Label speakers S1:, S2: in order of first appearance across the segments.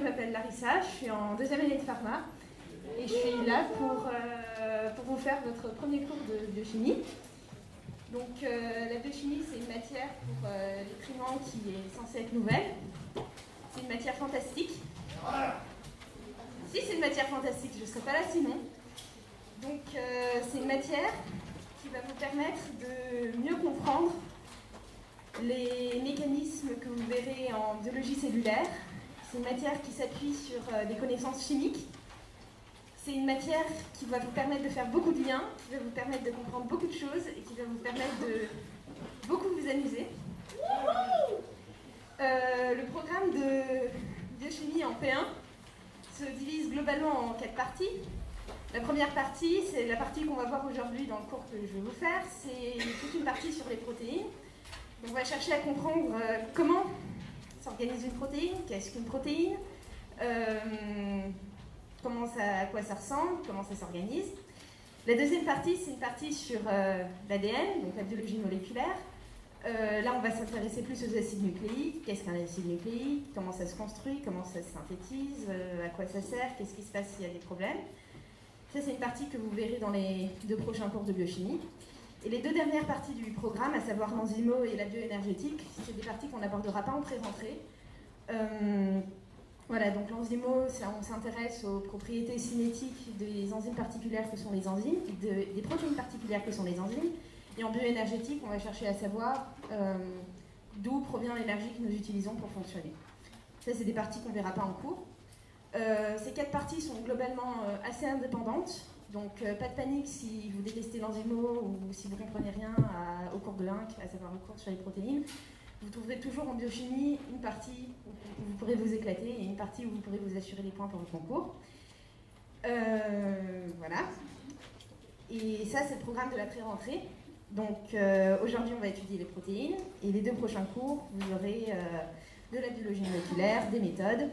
S1: je m'appelle Larissa, je suis en deuxième année de pharma et je suis là pour vous faire notre premier cours de biochimie. Donc la biochimie, c'est une matière pour les primants qui est censée être nouvelle. C'est une matière fantastique. Si c'est une matière fantastique, je ne serais pas là sinon. Donc c'est une matière qui va vous permettre de mieux comprendre les mécanismes que vous verrez en biologie cellulaire. C'est une matière qui s'appuie sur des connaissances chimiques. C'est une matière qui va vous permettre de faire beaucoup de liens, qui va vous permettre de comprendre beaucoup de choses et qui va vous permettre de beaucoup vous amuser. Le programme de biochimie en P1 se divise globalement en 4 parties. La première partie, c'est la partie qu'on va voir aujourd'hui dans le cours que je vais vous faire. C'est toute une partie sur les protéines. Donc on va chercher à comprendre comment s'organise une protéine, qu'est-ce qu'une protéine, à quoi ça ressemble, comment ça s'organise. La deuxième partie, c'est une partie sur l'ADN, donc la biologie moléculaire. Là, on va s'intéresser plus aux acides nucléiques. Qu'est-ce qu'un acide nucléique? Comment ça se construit? Comment ça se synthétise? À quoi ça sert? Qu'est-ce qui se passe s'il y a des problèmes? Ça, c'est une partie que vous verrez dans les 2 prochains cours de biochimie. Et les 2 dernières parties du programme, à savoir l'enzymo et la bioénergétique, c'est des parties qu'on n'abordera pas en présenterie. Voilà, donc l'enzymo, on s'intéresse aux propriétés cinétiques des enzymes particulières que sont les enzymes, des protéines particulières que sont les enzymes. Et en bioénergétique, on va chercher à savoir d'où provient l'énergie que nous utilisons pour fonctionner. Ça, c'est des parties qu'on ne verra pas en cours. Ces 4 parties sont globalement assez indépendantes. Donc, pas de panique si vous détestez l'enzymo ou si vous ne comprenez rien au cours de l'INC, à savoir le cours sur les protéines. Vous trouverez toujours en biochimie une partie où vous pourrez vous éclater et une partie où vous pourrez vous assurer les points pour votre concours. Voilà. Et ça, c'est le programme de la pré-rentrée. Donc, aujourd'hui, on va étudier les protéines. Et les 2 prochains cours, vous aurez de la biologie moléculaire, des méthodes.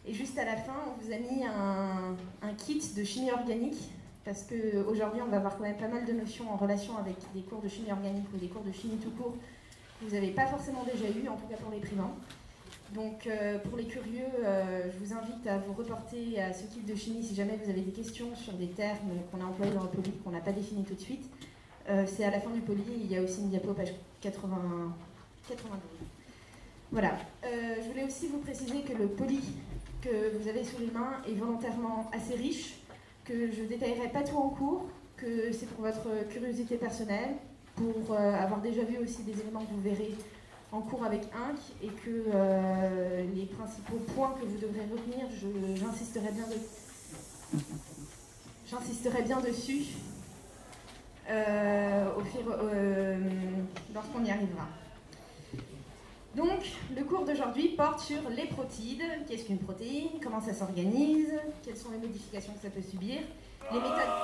S1: Et juste à la fin, on vous a mis un kit de chimie organique. Parce qu'aujourd'hui, on va avoir quand même pas mal de notions en relation avec des cours de chimie organique ou des cours de chimie tout court que vous n'avez pas forcément déjà eu, en tout cas pour les primants. Donc pour les curieux, je vous invite à vous reporter à ce kit de chimie si jamais vous avez des questions sur des termes qu'on a employés dans le poly, qu'on n'a pas définis tout de suite. C'est à la fin du poly, il y a aussi une diapo page 92. Voilà. Je voulais aussi vous préciser que le poly que vous avez sous les mains est volontairement assez riche, que je ne détaillerai pas tout en cours, que c'est pour votre curiosité personnelle, pour avoir déjà vu aussi des éléments que vous verrez en cours avec INC, et que les principaux points que vous devrez retenir, j'insisterai bien dessus lorsqu'on y arrivera. Donc, le cours d'aujourd'hui porte sur les protides. Qu'est-ce qu'une protéine? Comment ça s'organise? Quelles sont les modifications que ça peut subir? Les méthodes...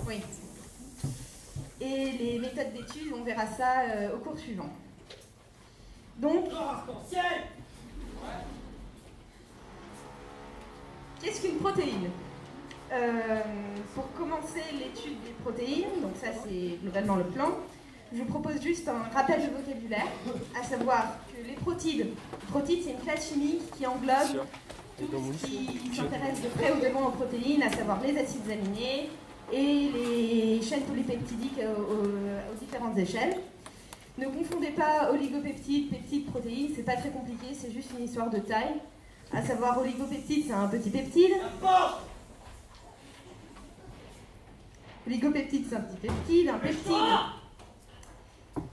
S1: Oui. Et les méthodes d'étude, on verra ça au cours suivant. Donc, qu'est-ce qu'une protéine? Pour commencer l'étude des protéines, donc ça c'est globalement le plan, je vous propose juste un rappel de vocabulaire, à savoir que les protides, c'est une classe chimique qui englobe tout ce qui s'intéresse de près ou de loin aux protéines, à savoir les acides aminés et les chaînes polypeptidiques aux différentes échelles. Ne confondez pas oligopeptides, peptides, protéines, c'est pas très compliqué, c'est juste une histoire de taille. À savoir, oligopeptide, c'est un petit peptide. Oligopeptide, c'est un petit peptide. Un peptide,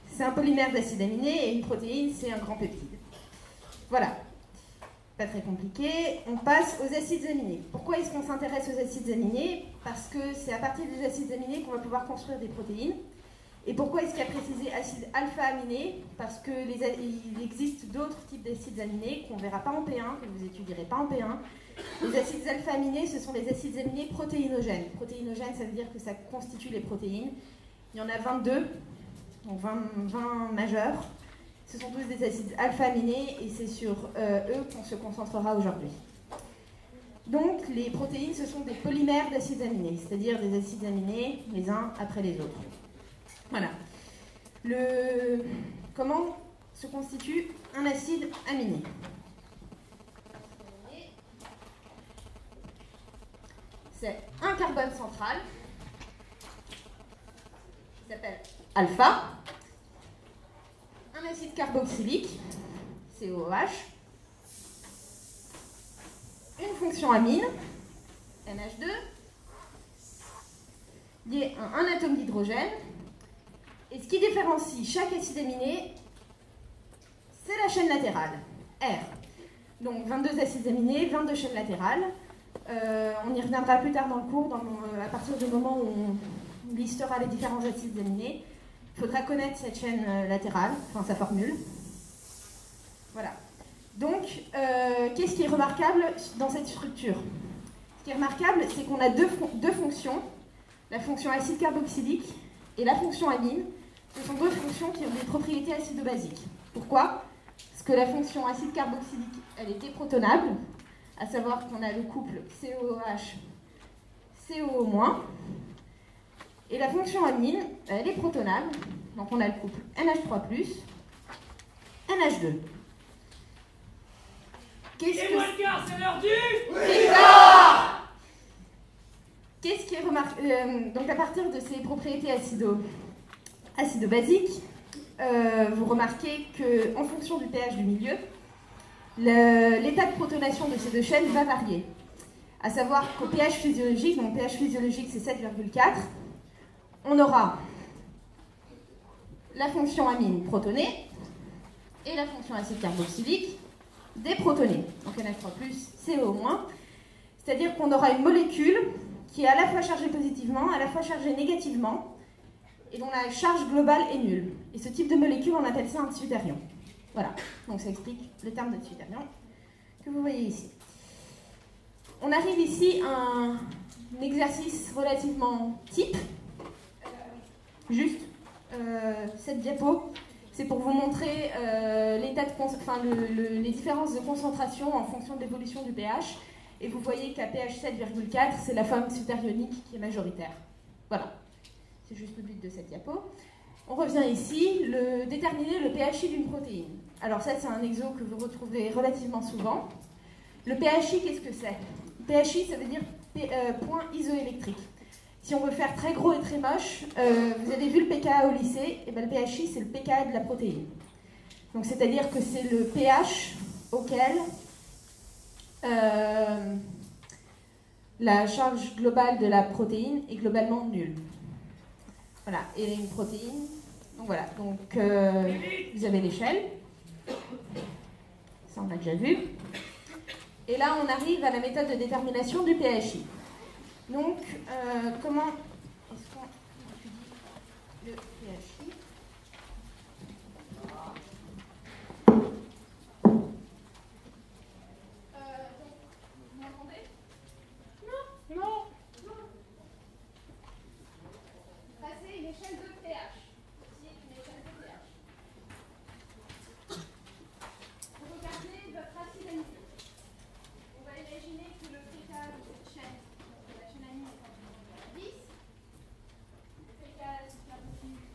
S1: c'est un polymère d'acide aminé. Et une protéine, c'est un grand peptide. Voilà. Pas très compliqué. On passe aux acides aminés. Pourquoi est-ce qu'on s'intéresse aux acides aminés? Parce que c'est à partir des acides aminés qu'on va pouvoir construire des protéines. Et pourquoi est-ce qu'il y a précisé acide alpha-aminé? Parce qu'il existe d'autres types d'acides aminés qu'on ne verra pas en P1, que vous n'étudierez pas en P1. Les acides alpha-aminés, ce sont les acides aminés protéinogènes. Protéinogènes, ça veut dire que ça constitue les protéines. Il y en a 22, donc 20 majeurs. Ce sont tous des acides alpha-aminés et c'est sur eux qu'on se concentrera aujourd'hui. Donc, les protéines, ce sont des polymères d'acides aminés, c'est-à-dire des acides aminés les uns après les autres. Voilà. Comment se constitue un acide aminé? c'est un carbone central, qui s'appelle alpha, un acide carboxylique, COOH, une fonction amine, NH2, liée à un atome d'hydrogène. Et ce qui différencie chaque acide aminé, c'est la chaîne latérale, R. Donc 22 acides aminés, 22 chaînes latérales. On y reviendra plus tard dans le cours, à partir du moment où on listera les différents acides aminés. Il faudra connaître cette chaîne latérale, enfin sa formule. Voilà. Donc, qu'est-ce qui est remarquable dans cette structure? Ce qui est remarquable, c'est qu'on a deux fonctions, la fonction acide carboxylique et la fonction amine. Ce sont deux fonctions qui ont des propriétés acido-basiques. Pourquoi? Parce que la fonction acide carboxylique, elle est déprotonable, à savoir qu'on a le couple COOH, COO-, et la fonction amine, elle est protonable, donc on a le couple NH3+, NH2.
S2: Et moi le quart, c'est l'heure du...
S1: Qu'est-ce qui est remarquable? Donc à partir de ces propriétés acido-basiques, vous remarquez qu'en fonction du pH du milieu, l'état de protonation de ces deux chaînes va varier. À savoir qu'au pH physiologique, donc pH physiologique c'est 7,4, on aura la fonction amine protonée et la fonction acide carboxylique déprotonée, donc NH3+, CO-, c'est-à-dire qu'on aura une molécule qui est à la fois chargée positivement, à la fois chargée négativement, et dont la charge globale est nulle. Et ce type de molécule, on appelle ça un deutérion. Voilà, donc ça explique le terme de deutérion que vous voyez ici. On arrive ici à un exercice relativement type. Juste, cette diapo, c'est pour vous montrer les différences de concentration en fonction de l'évolution du pH. Et vous voyez qu'à pH 7,4, c'est la forme deutérionique qui est majoritaire. Voilà, c'est juste le but de cette diapo. On revient ici, déterminer le pHi d'une protéine. Alors ça, c'est un exo que vous retrouvez relativement souvent. Le pHi, qu'est-ce que c'est? pHi, ça veut dire point isoélectrique. Si on veut faire très gros et très moche, vous avez vu le pKa au lycée, et bien le pHi, c'est le pKa de la protéine. Donc c'est-à-dire que c'est le pH auquel la charge globale de la protéine est globalement nulle. Voilà, et une protéine. Donc voilà, donc vous avez l'échelle. Ça on a déjà vu. Et là on arrive à la méthode de détermination du pHi. Donc comment est-ce qu'on étudie le pHi? Vous m'entendez? Non. Passer une échelle de pH. Ici, une échelle de pH. Vous regardez votre acide aminé. On va imaginer que le pKa de cette chaîne, la chaîne amine est en 10. Le pKa de cette carboxylique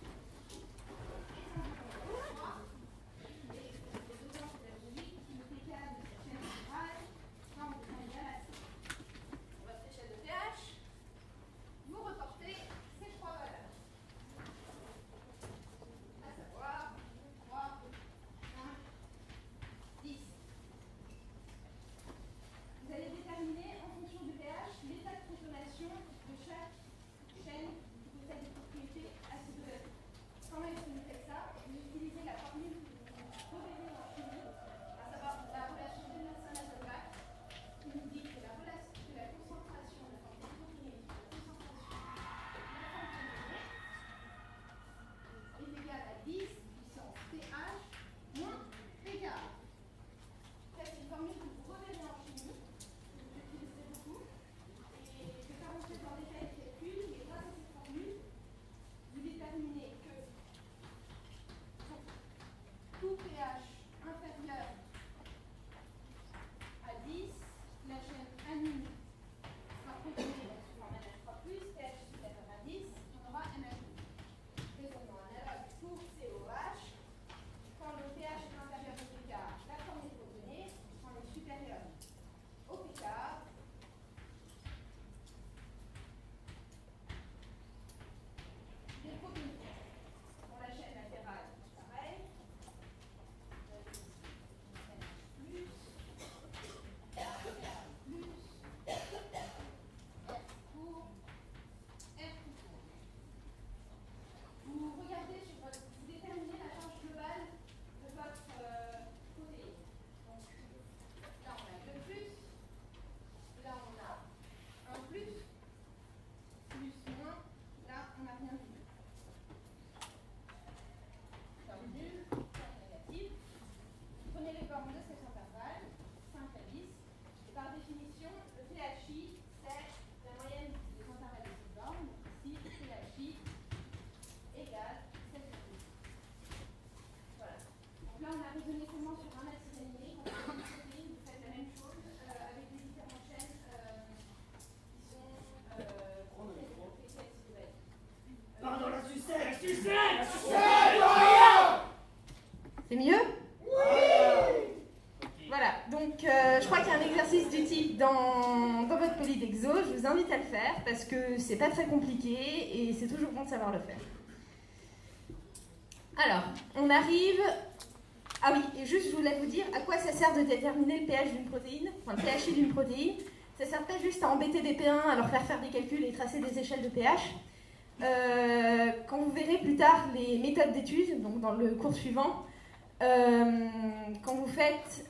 S1: définition, le PHI, c'est la moyenne des intervalles de ces bornes. Ici, PHI égale 7,5. Voilà. Donc là, on a raisonné comment sur un acide aminé. Quand on a une protéine, vous faites la même chose avec les différentes chaînes qui sont
S2: Pardon, la sucette, la sucette, la sucette.
S1: C'est mieux? Voilà, donc je crois qu'il y a un exercice du type dans votre poly d'exo. Je vous invite à le faire parce que c'est pas très compliqué et c'est toujours bon de savoir le faire. Alors, on arrive... Ah oui, et juste je voulais vous dire à quoi ça sert de déterminer le pH d'une protéine, enfin le PHI d'une protéine. Ça sert pas juste à embêter des P1, à leur faire des calculs et tracer des échelles de pH. Quand vous verrez plus tard les méthodes d'études, donc dans le cours suivant, quand vous faites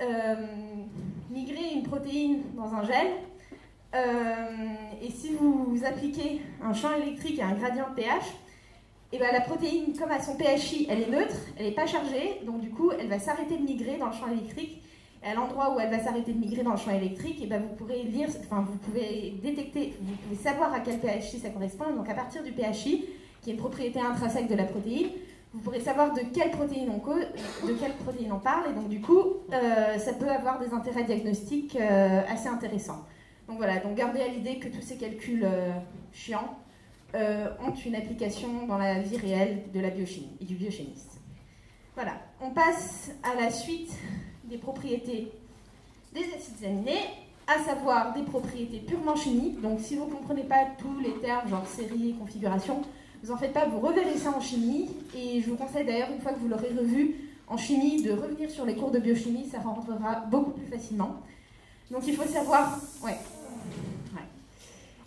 S1: migrer une protéine dans un gel, et si vous appliquez un champ électrique et un gradient de pH, et ben la protéine, comme à son PHI, elle est neutre, elle n'est pas chargée, donc du coup, elle va s'arrêter de migrer dans le champ électrique. Et à l'endroit où elle va s'arrêter de migrer dans le champ électrique, et ben vous pourrez lire, enfin vous pouvez détecter, vous pouvez savoir à quel PHI ça correspond. Donc à partir du PHI, qui est une propriété intrinsèque de la protéine, vous pourrez savoir de quelle protéine on parle, et donc du coup, ça peut avoir des intérêts diagnostiques assez intéressants. Donc voilà, donc gardez à l'idée que tous ces calculs chiants ont une application dans la vie réelle de la biochimie et du biochimiste. Voilà, on passe à la suite des propriétés des acides aminés, à savoir des propriétés purement chimiques. Donc si vous ne comprenez pas tous les termes, genre série, configuration, vous en faites pas, vous reverrez ça en chimie, et je vous conseille d'ailleurs, une fois que vous l'aurez revu en chimie, de revenir sur les cours de biochimie, ça rentrera beaucoup plus facilement. Donc il faut savoir,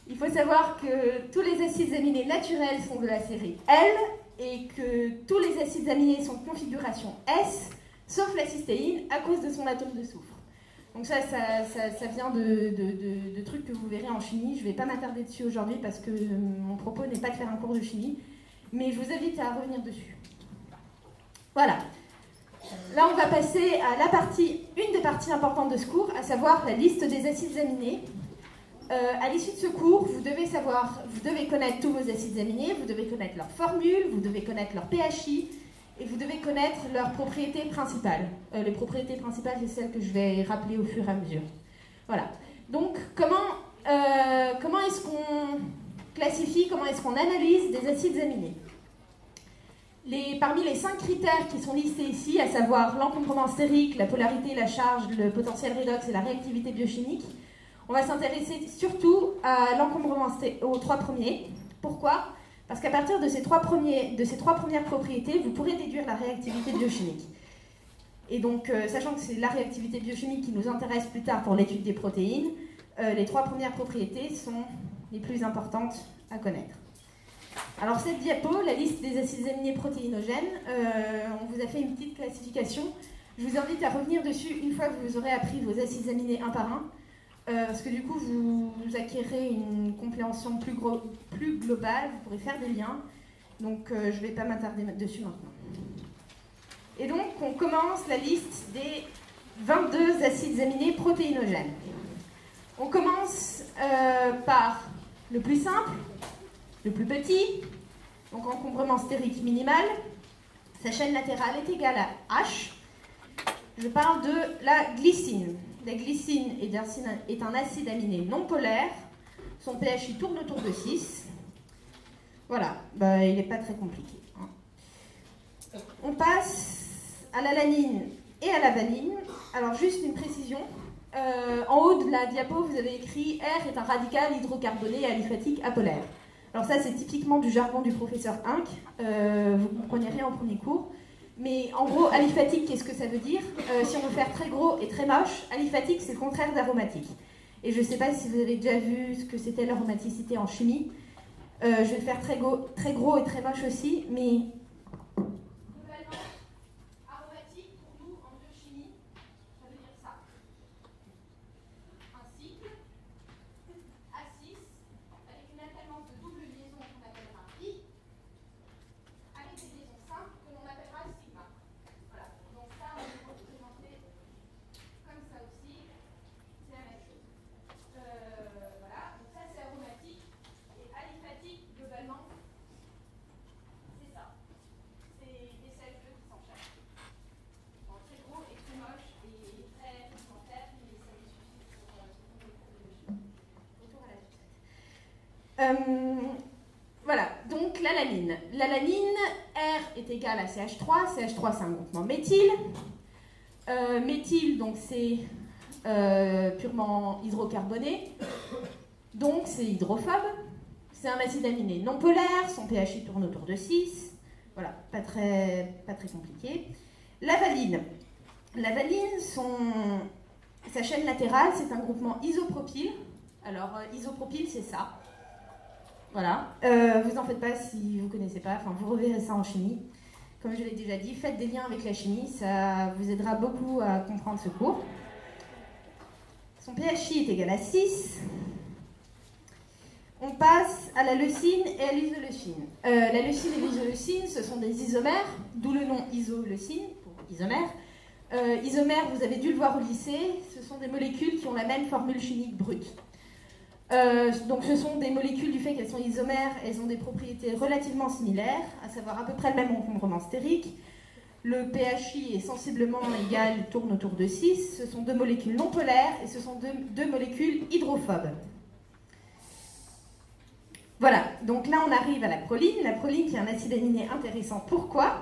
S1: il faut savoir que tous les acides aminés naturels sont de la série L, et que tous les acides aminés sont de configuration S, sauf la cystéine, à cause de son atome de soufre. Donc ça vient de trucs que vous verrez en chimie. Je ne vais pas m'attarder dessus aujourd'hui parce que mon propos n'est pas de faire un cours de chimie, mais je vous invite à revenir dessus. Voilà. Là, on va passer à une des parties importantes de ce cours, à savoir la liste des acides aminés. À l'issue de ce cours, vous devez connaître tous vos acides aminés, vous devez connaître leur formule, vous devez connaître leur PHI, et vous devez connaître leurs propriétés principales. Les propriétés principales, c'est celles que je vais rappeler au fur et à mesure. Voilà. Donc, comment est-ce qu'on classifie, comment est-ce qu'on analyse des acides aminés? Parmi les 5 critères qui sont listés ici, à savoir l'encombrement stérique, la polarité, la charge, le potentiel redox et la réactivité biochimique, on va s'intéresser surtout à l'encombrement aux 3 premiers. Pourquoi ? Parce qu'à partir de ces trois premières propriétés, vous pourrez déduire la réactivité biochimique. Et donc, sachant que c'est la réactivité biochimique qui nous intéresse plus tard pour l'étude des protéines, les 3 premières propriétés sont les plus importantes à connaître. Alors cette diapo, la liste des acides aminés protéinogènes, on vous a fait une petite classification. Je vous invite à revenir dessus une fois que vous aurez appris vos acides aminés un par un. Parce que du coup, vous acquérez une compréhension plus globale, vous pourrez faire des liens. Donc, je ne vais pas m'attarder dessus maintenant. Et donc, on commence la liste des 22 acides aminés protéinogènes. On commence par le plus simple, le plus petit, donc encombrement stérique minimal. Sa chaîne latérale est égale à H. Je parle de la glycine. La glycine est un acide aminé non polaire. Son PHI tourne autour de 6. Voilà, il n'est pas très compliqué. On passe à l'alanine et à la valine. Alors, juste une précision. En haut de la diapo, vous avez écrit R est un radical hydrocarboné aliphatique apolaire. Alors ça, c'est typiquement du jargon du professeur Inck. Vous ne comprenez rien au premier cours. Mais en gros, aliphatique, qu'est-ce que ça veut dire? Si on veut faire très gros et très moche, aliphatique, c'est le contraire d'aromatique. Et je ne sais pas si vous avez déjà vu ce que c'était l'aromaticité en chimie. Je vais faire très gros et très moche aussi, mais globalement, aromatique, pour nous, en biochimie, ça veut dire ça. Un cycle, A6, avec une alternance de double liaison qu'on appellera I, avec des liaisons simples que l'on appellera sigma. Voilà, donc ça, on peut représenter comme ça aussi, c'est la même chose. Voilà, donc l'alanine. L'alanine, R est égal à CH3. CH3, c'est un groupement méthyle. Méthyle, donc c'est purement hydrocarboné. Donc c'est hydrophobe. C'est un acide aminé non polaire. Son pH tourne autour de 6. Voilà, pas très compliqué. La valine. La valine, sa chaîne latérale, c'est un groupement isopropyle. Alors, isopropyle, c'est ça. Voilà. Vous en faites pas si vous ne connaissez pas. Enfin, vous reverrez ça en chimie. Comme je l'ai déjà dit, faites des liens avec la chimie. Ça vous aidera beaucoup à comprendre ce cours. Son pHI est égal à 6. On passe à la leucine et à l'isoleucine. La leucine et l'isoleucine, ce sont des isomères, d'où le nom isoleucine, pour isomère. Isomères, vous avez dû le voir au lycée, ce sont des molécules qui ont la même formule chimique brute. Donc ce sont des molécules, du fait qu'elles sont isomères, elles ont des propriétés relativement similaires, à savoir à peu près le même encombrement stérique. Le pHI est sensiblement égal, tourne autour de 6. Ce sont deux molécules non polaires et ce sont deux molécules hydrophobes. Voilà, donc là on arrive à la proline. La proline qui est un acide aminé intéressant. Pourquoi ?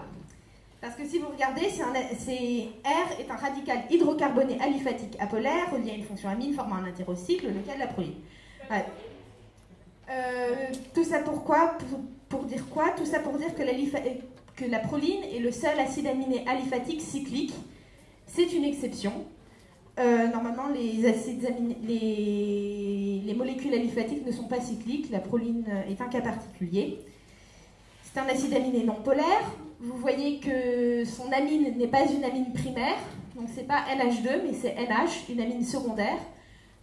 S1: Parce que si vous regardez, R est un radical hydrocarboné aliphatique apolaire relié à une fonction amine formant un hétérocycle, le cas de la proline. Ouais. Tout ça pourquoi ? Pour dire quoi ? Tout ça pour dire que la proline est le seul acide aminé aliphatique cyclique. C'est une exception. Normalement, les molécules aliphatiques ne sont pas cycliques. La proline est un cas particulier. C'est un acide aminé non polaire. Vous voyez que son amine n'est pas une amine primaire. Donc, ce n'est pas NH2, mais c'est NH, une amine secondaire.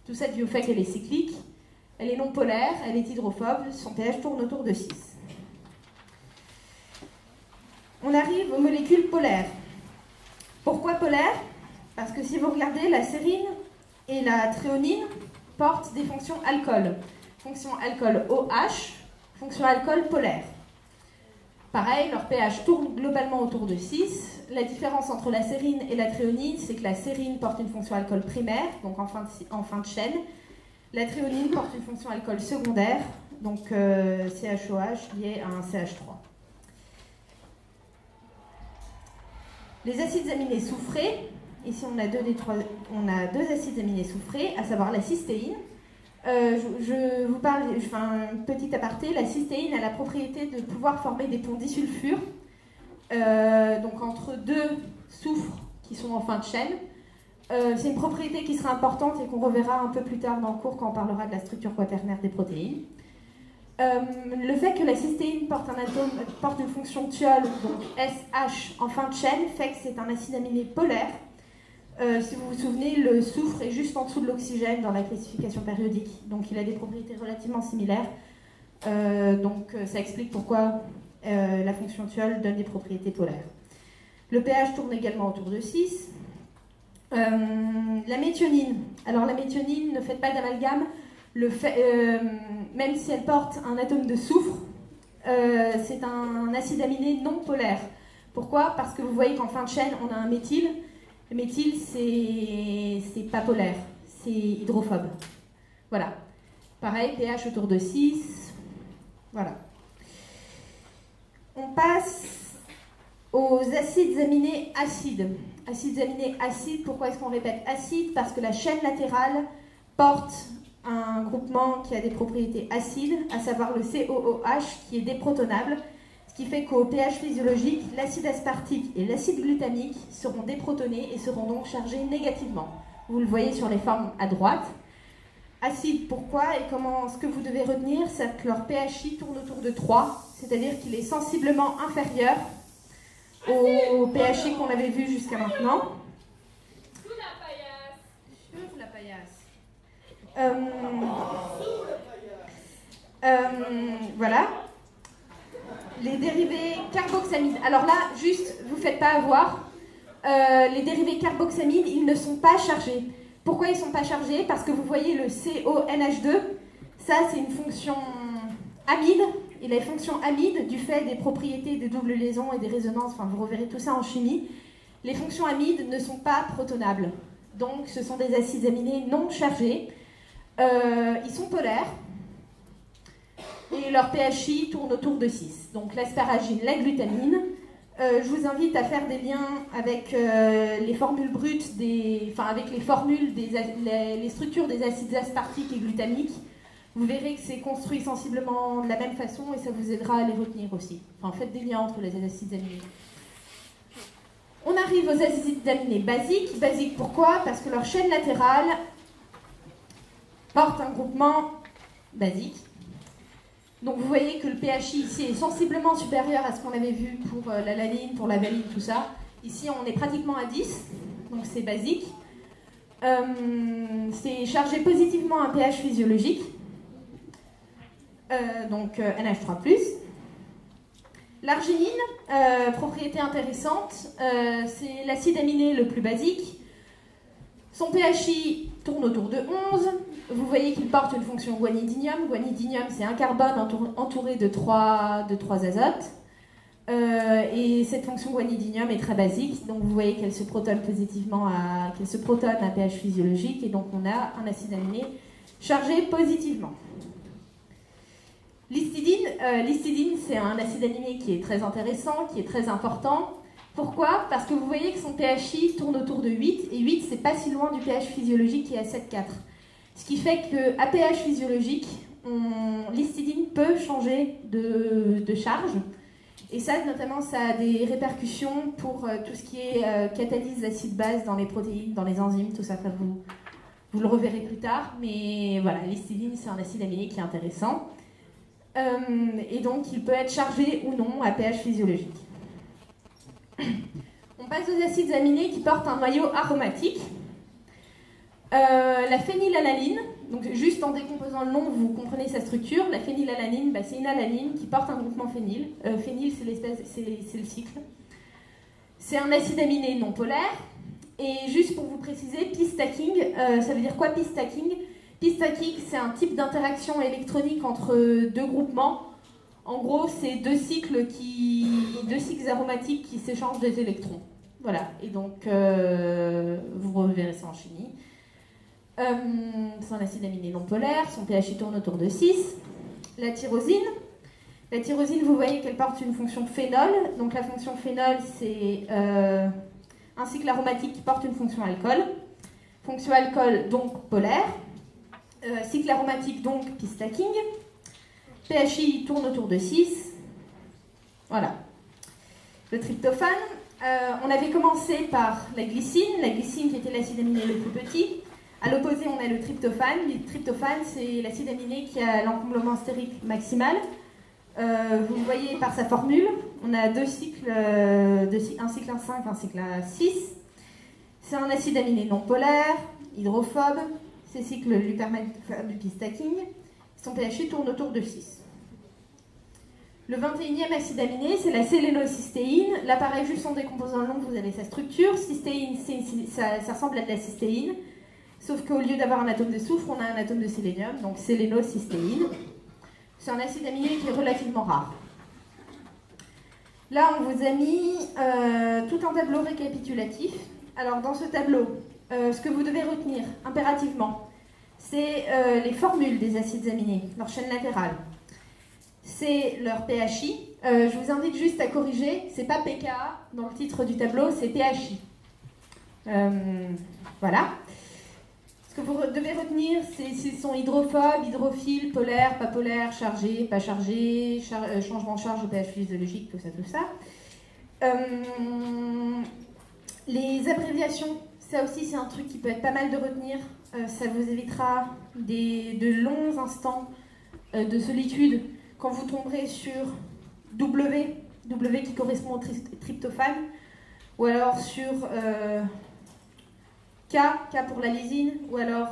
S1: Tout ça dû au fait qu'elle est cyclique. Elle est non polaire, elle est hydrophobe. Son pH tourne autour de 6. On arrive aux molécules polaires. Pourquoi polaires ? Parce que si vous regardez, la sérine et la thréonine portent des fonctions alcool. Fonction alcool OH, fonction alcool polaire. Pareil, leur pH tourne globalement autour de 6. La différence entre la sérine et la thréonine, c'est que la sérine porte une fonction alcool primaire, donc en fin de chaîne. La thréonine porte une fonction alcool secondaire, donc CHOH lié à un CH3. Les acides aminés soufrés. Ici, on a deux acides aminés soufrés, à savoir la cystéine. Je vous parle, petit aparté, la cystéine a la propriété de pouvoir former des ponts disulfures, donc entre deux soufres qui sont en fin de chaîne. C'est une propriété qui sera importante et qu'on reverra un peu plus tard dans le cours quand on parlera de la structure quaternaire des protéines. Le fait que la cystéine porte une fonction thiol, donc SH en fin de chaîne, fait que c'est un acide aminé polaire. Si vous vous souvenez, le soufre est juste en dessous de l'oxygène dans la classification périodique, donc il a des propriétés relativement similaires. Donc ça explique pourquoi la fonction thiol donne des propriétés polaires. Le pH tourne également autour de 6. La méthionine. Alors la méthionine, ne faites pas d'amalgame. Même si elle porte un atome de soufre, c'est un acide aminé non polaire. Pourquoi ? Parce que vous voyez qu'en fin de chaîne, on a un méthyle. Le méthyle, c'est pas polaire, c'est hydrophobe. Voilà. Pareil, pH autour de 6. Voilà. On passe aux acides aminés acides. Acides aminés acides, pourquoi est-ce qu'on répète acide ? Parce que la chaîne latérale porte un groupement qui a des propriétés acides, à savoir le COOH, qui est déprotonable, ce qui fait qu'au pH physiologique, l'acide aspartique et l'acide glutamique seront déprotonés et seront donc chargés négativement. Vous le voyez sur les formes à droite. Acide, pourquoi ? Et ce que vous devez retenir, c'est que leur pHI tourne autour de 3, c'est-à-dire qu'il est sensiblement inférieur au pHI qu'on avait vu jusqu'à maintenant.
S3: Sous la paillasse.
S1: Sur la paillasse. Voilà. Les dérivés carboxamides. Alors là, juste, vous ne faites pas avoir. Les dérivés carboxamides, ils ne sont pas chargés. Pourquoi ils ne sont pas chargés ? Parce que vous voyez le CONH2, ça c'est une fonction amide. Et les fonctions amides, du fait des propriétés des doubles liaisons et des résonances, enfin vous reverrez tout ça en chimie, les fonctions amides ne sont pas protonables. Donc ce sont des acides aminés non chargés. Ils sont polaires. et leur PHI tourne autour de 6. Donc l'asparagine, la glutamine. Je vous invite à faire des liens avec les formules brutes, avec les formules, les structures des acides aspartiques et glutamiques. Vous verrez que c'est construit sensiblement de la même façon et ça vous aidera à les retenir aussi. Enfin, faites des liens entre les acides aminés. On arrive aux acides aminés basiques. Basiques pourquoi? Parce que leur chaîne latérale porte un groupement basique. Donc vous voyez que le PHI ici est sensiblement supérieur à ce qu'on avait vu pour l'alanine, pour la valine, tout ça. Ici on est pratiquement à 10, donc c'est basique. C'est chargé positivement à un pH physiologique, donc NH3+. L'arginine, propriété intéressante, c'est l'acide aminé le plus basique. Son PHI tourne autour de 11. Vous voyez qu'il porte une fonction guanidinium. Guanidinium, c'est un carbone entouré de 3 azotes. Et cette fonction guanidinium est très basique. Donc vous voyez qu'elle se protonne positivement qu'elle se protonne à pH physiologique. Et donc on a un acide aminé chargé positivement. L'histidine, c'est un acide aminé qui est très intéressant, qui est très important. Pourquoi? Parce que vous voyez que son PHI tourne autour de 8, et 8, c'est pas si loin du pH physiologique qui est à 7,4. Ce qui fait qu'à pH physiologique, l'histidine peut changer de charge. Et ça, notamment, ça a des répercussions pour tout ce qui est catalyse d'acide-base dans les protéines, dans les enzymes, tout ça, vous le reverrez plus tard. Mais voilà, l'histidine, c'est un acide aminé qui est intéressant. Et donc, il peut être chargé ou non à pH physiologique. On passe aux acides aminés qui portent un noyau aromatique. La phénylalanine, donc juste en décomposant le nom, vous comprenez sa structure. La phénylalanine, c'est une alanine qui porte un groupement phényl. Phényl, c'est le cycle. C'est un acide aminé non polaire. Et juste pour vous préciser, pi-stacking, ça veut dire quoi pi-stacking? Pi-stacking, c'est un type d'interaction électronique entre deux groupements. En gros, c'est deux cycles aromatiques qui s'échangent des électrons. Voilà, et donc vous reverrez ça en chimie. C'est un acide aminé non polaire, son pH tourne autour de 6. La tyrosine. La tyrosine, vous voyez qu'elle porte une fonction phénol. Donc la fonction phénol, c'est un cycle aromatique qui porte une fonction alcool. Fonction alcool, donc polaire. Cycle aromatique, donc pi-stacking. PHI tourne autour de 6. Voilà. Le tryptophane. On avait commencé par la glycine qui était l'acide aminé le plus petit. À l'opposé, on a le tryptophane. Le tryptophane, c'est l'acide aminé qui a l'encomblement stérique maximal. Vous le voyez par sa formule. On a deux cycles, un cycle à 5, un cycle à 6. C'est un acide aminé non polaire, hydrophobe. Ces cycles lui permettent de faire du pi-stacking. Son pH tourne autour de 6. Le 21e acide aminé, c'est la sélénocystéine. Là, pareil, juste en décomposant le nom, vous avez sa structure. Cystéine, ça ressemble à de la cystéine. Sauf qu'au lieu d'avoir un atome de soufre, on a un atome de sélénium, donc sélénocystéine. C'est un acide aminé qui est relativement rare. Là, on vous a mis tout un tableau récapitulatif. Alors, dans ce tableau, ce que vous devez retenir impérativement, c'est les formules des acides aminés, leur chaîne latérale. C'est leur PHI. Je vous invite juste à corriger, c'est pas pKa dans le titre du tableau, c'est PHI. Voilà. Ce que vous devez retenir, c'est s'ils sont hydrophobes, hydrophiles, polaires, pas polaires, chargés, pas chargés, changement de charge au pH physiologique, tout ça. Les abréviations, ça aussi c'est un truc qui peut être pas mal de retenir. Ça vous évitera de longs instants de solitude quand vous tomberez sur W qui correspond au tryptophane, ou alors sur K pour la lysine, ou alors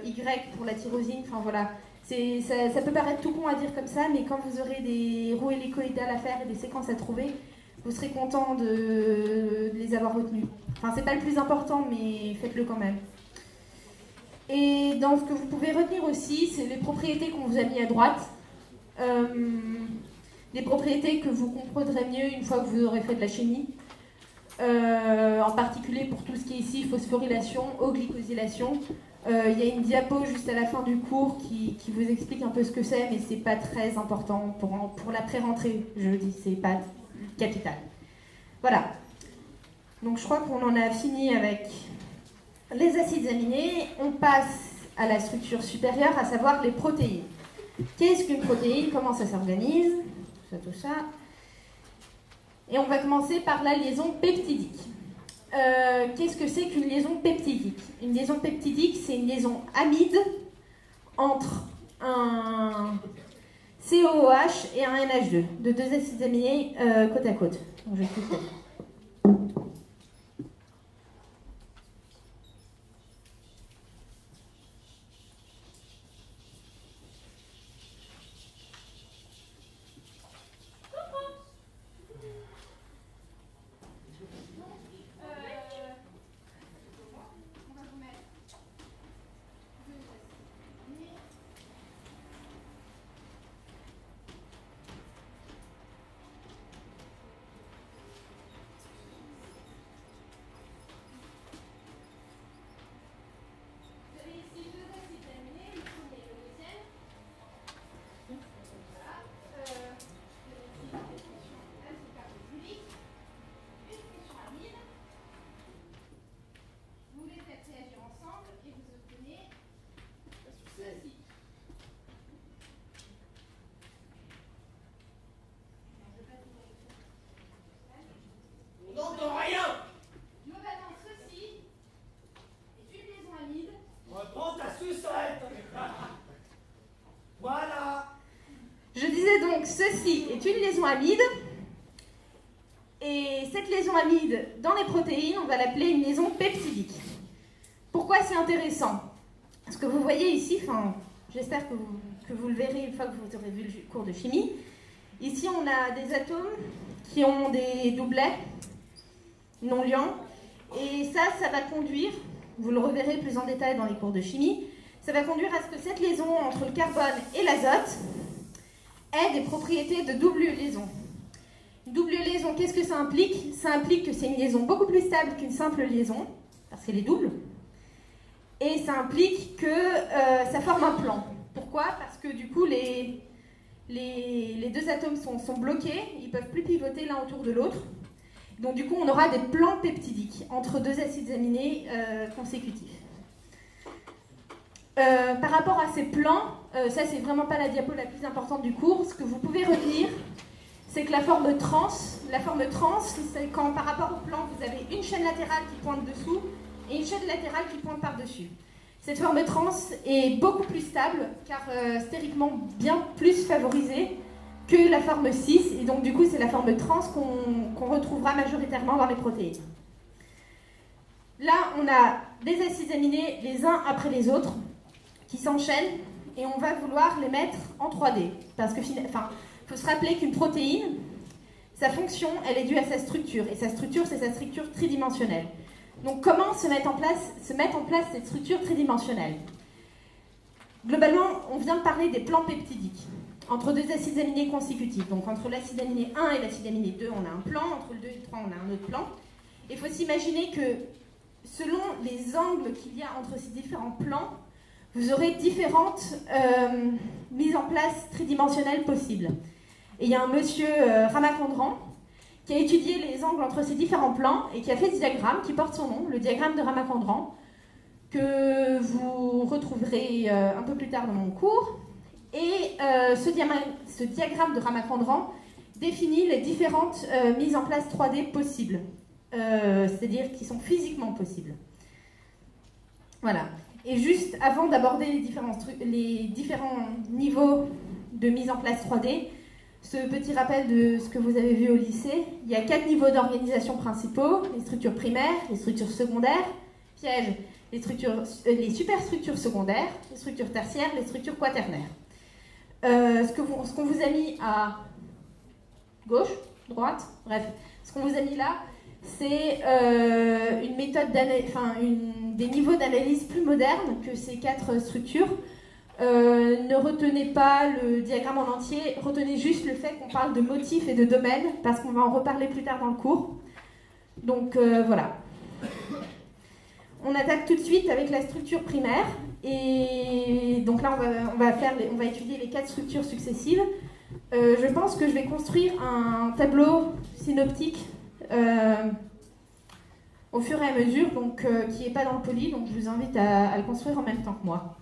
S1: Y pour la tyrosine. Enfin voilà, ça peut paraître tout con à dire comme ça, mais quand vous aurez des roues hélicoïdales à faire et des séquences à trouver, vous serez content de les avoir retenues. Enfin, c'est pas le plus important, mais faites-le quand même. Et dans ce que vous pouvez retenir aussi, c'est les propriétés qu'on vous a mis à droite. Des propriétés que vous comprendrez mieux une fois que vous aurez fait de la chimie. en particulier pour tout ce qui est ici phosphorylation, eau-glycosylation. Il y a une diapo juste à la fin du cours qui vous explique un peu ce que c'est, mais c'est pas très important pour la pré-rentrée, je dis, c'est pas capital. Voilà. Donc je crois qu'on en a fini avec les acides aminés. On passe à la structure supérieure, à savoir les protéines. Qu'est-ce qu'une protéine? Comment ça s'organise? Tout ça. Et on va commencer par la liaison peptidique. Qu'est-ce que c'est qu'une liaison peptidique? Une liaison peptidique, c'est une liaison amide entre un COOH et un NH2, de deux acides aminés côte à côte. Donc, je vais expliquer. Ceci est une liaison amide, et cette liaison amide dans les protéines, on va l'appeler une liaison peptidique. Pourquoi c'est intéressant? Ce que vous voyez ici, j'espère que vous le verrez une fois que vous aurez vu le cours de chimie. Ici, on a des atomes qui ont des doublets non liants, et ça va conduire, vous le reverrez plus en détail dans les cours de chimie, ça va conduire à ce que cette liaison entre le carbone et l'azote ait des propriétés de double liaison. Une double liaison, qu'est-ce que ça implique? Ça implique que c'est une liaison beaucoup plus stable qu'une simple liaison, parce qu'elle est double, et ça implique que ça forme un plan. Pourquoi? Parce que du coup, les deux atomes sont bloqués, ils ne peuvent plus pivoter l'un autour de l'autre, donc du coup, on aura des plans peptidiques entre deux acides aminés consécutifs. Par rapport à ces plans, ça c'est vraiment pas la diapo la plus importante du cours. Ce que vous pouvez retenir, c'est que la forme trans, c'est quand par rapport au plan, vous avez une chaîne latérale qui pointe dessous et une chaîne latérale qui pointe par-dessus. Cette forme trans est beaucoup plus stable, car stériquement bien plus favorisée que la forme cis, et donc du coup c'est la forme trans qu'on retrouvera majoritairement dans les protéines. Là, on a des acides aminés les uns après les autres, qui s'enchaînent, et on va vouloir les mettre en 3D. Parce que, faut se rappeler qu'une protéine, sa fonction, elle est due à sa structure, et sa structure, c'est sa structure tridimensionnelle. Donc comment se mettre en place cette structure tridimensionnelle? Globalement, on vient de parler des plans peptidiques, entre deux acides aminés consécutifs. Donc entre l'acide aminé 1 et l'acide aminé 2, on a un plan, entre le 2 et le 3, on a un autre plan. Il faut s'imaginer que, selon les angles qu'il y a entre ces différents plans, vous aurez différentes mises en place tridimensionnelles possibles. Et il y a un monsieur, Ramachandran, qui a étudié les angles entre ces différents plans et qui a fait ce diagramme qui porte son nom, le diagramme de Ramachandran, que vous retrouverez un peu plus tard dans mon cours. Et ce diagramme de Ramachandran définit les différentes mises en place 3D possibles, c'est-à-dire qui sont physiquement possibles. Voilà. Et juste avant d'aborder les différents niveaux de mise en place 3D, ce petit rappel de ce que vous avez vu au lycée, il y a 4 niveaux d'organisation principaux: les structures primaires, les structures secondaires, pièges, les superstructures secondaires, les structures tertiaires, les structures quaternaires. Ce qu'on vous a mis à gauche, droite, bref, ce qu'on vous a mis là, c'est une méthode des niveaux d'analyse plus modernes que ces 4 structures. Ne retenez pas le diagramme en entier, retenez juste le fait qu'on parle de motifs et de domaines, parce qu'on va en reparler plus tard dans le cours. Donc voilà. On attaque tout de suite avec la structure primaire. Et donc là, on va étudier les 4 structures successives. Je pense que je vais construire un tableau synoptique au fur et à mesure, donc, qui n'est pas dans le poly. Donc je vous invite à le construire en même temps que moi.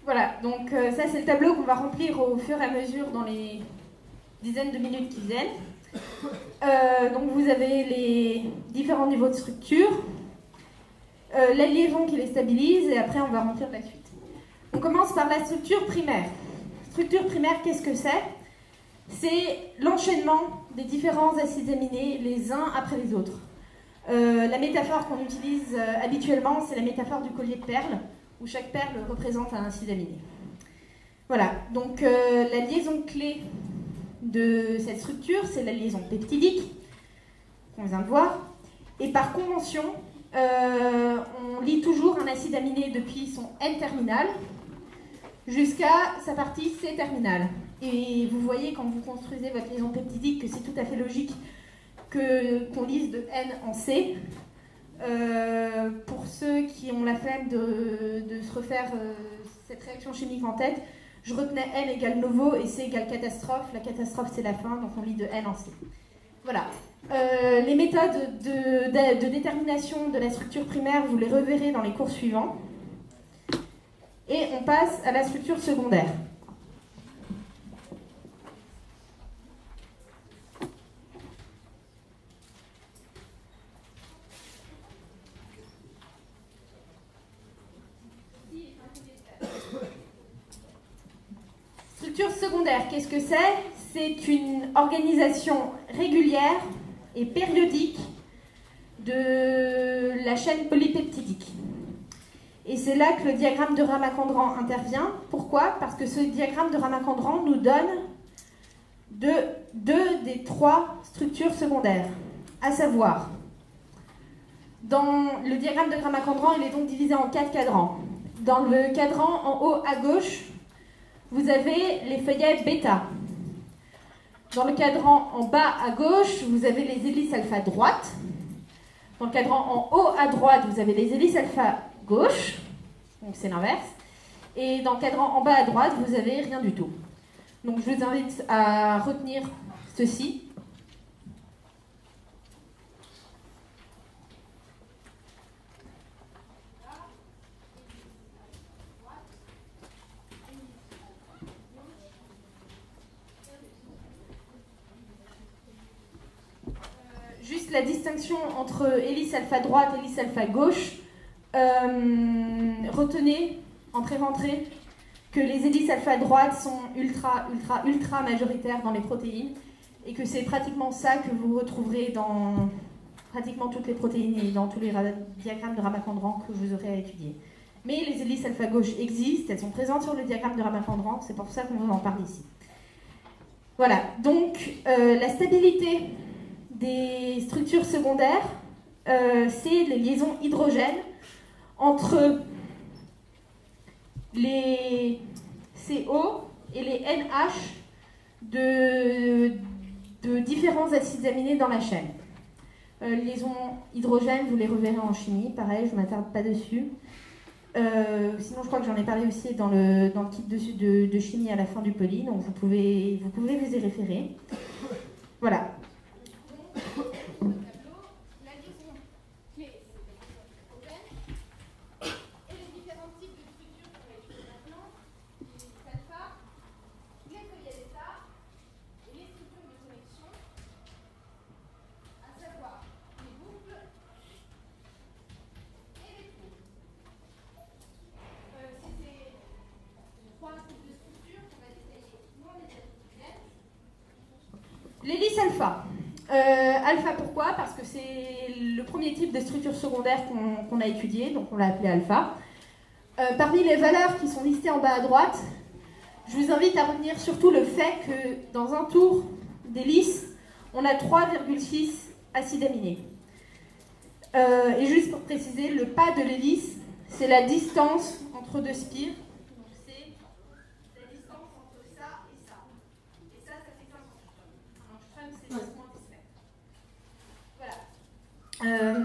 S1: Voilà, donc ça c'est le tableau qu'on va remplir au fur et à mesure dans les dizaines de minutes qui viennent. Donc vous avez les différents niveaux de structure, la liaison qui les stabilise, et après on va remplir la suite. On commence par la structure primaire. Structure primaire, qu'est-ce que c'est? C'est l'enchaînement des différents acides aminés les uns après les autres. La métaphore qu'on utilise habituellement, c'est la métaphore du collier de perles, où chaque perle représente un acide aminé. Voilà, donc la liaison clé de cette structure, c'est la liaison peptidique, qu'on vient de voir. Et par convention, on lie toujours un acide aminé depuis son N-terminal jusqu'à sa partie C-terminale. Et vous voyez quand vous construisez votre liaison peptidique que c'est tout à fait logique qu'on lise de N en C. Pour ceux qui ont la flemme de se refaire cette réaction chimique en tête, je retenais N égale novo et C égale catastrophe. La catastrophe, c'est la fin, donc on lit de N en C. Voilà. Les méthodes de détermination de la structure primaire, vous les reverrez dans les cours suivants. Et on passe à la structure secondaire. Structure secondaire, qu'est-ce que c'est? C'est une organisation régulière et périodique de la chaîne polypeptidique. Et c'est là que le diagramme de Ramachandran intervient. Pourquoi? Parce que ce diagramme de Ramachandran nous donne deux des 3 structures secondaires, à savoir, dans le diagramme de Ramachandran, il est donc divisé en 4 cadrans. Dans le cadran en haut à gauche, vous avez les feuillets bêta. Dans le cadran en bas à gauche, vous avez les hélices alpha droite. Dans le cadran en haut à droite, vous avez les hélices alpha gauche. Donc c'est l'inverse. Et dans le cadran en bas à droite, vous avez rien du tout. Donc je vous invite à retenir ceci. Juste la distinction entre hélice alpha droite et hélice alpha gauche. Retenez en pré-rentrée que les hélices alpha droite sont ultra majoritaires dans les protéines et que c'est pratiquement ça que vous retrouverez dans pratiquement toutes les protéines et dans tous les diagrammes de Ramachandran que vous aurez à étudier. Mais les hélices alpha gauche existent, elles sont présentes sur le diagramme de Ramachandran, c'est pour ça qu'on vous en parle ici. Voilà, donc la stabilité des structures secondaires, c'est les liaisons hydrogènes entre les CO et les NH de différents acides aminés dans la chaîne. Liaisons hydrogènes, vous les reverrez en chimie, pareil, je ne m'attarde pas dessus. Sinon, je crois que j'en ai parlé aussi dans le kit de chimie à la fin du poly, donc vous pouvez vous y référer. Voilà. alpha. Alpha pourquoi? Parce que c'est le premier type de structure secondaire qu'on a étudié, donc on l'a appelé alpha. Parmi les valeurs qui sont listées en bas à droite, je vous invite à retenir surtout le fait que dans un tour d'hélice, on a 3,6 acides aminés. Et juste pour préciser, le pas de l'hélice, c'est la distance entre deux spires. Donc c'est la distance entre ça et ça. Et ça fait 15 angströms. Un angström, c'est 10 mètres. Voilà.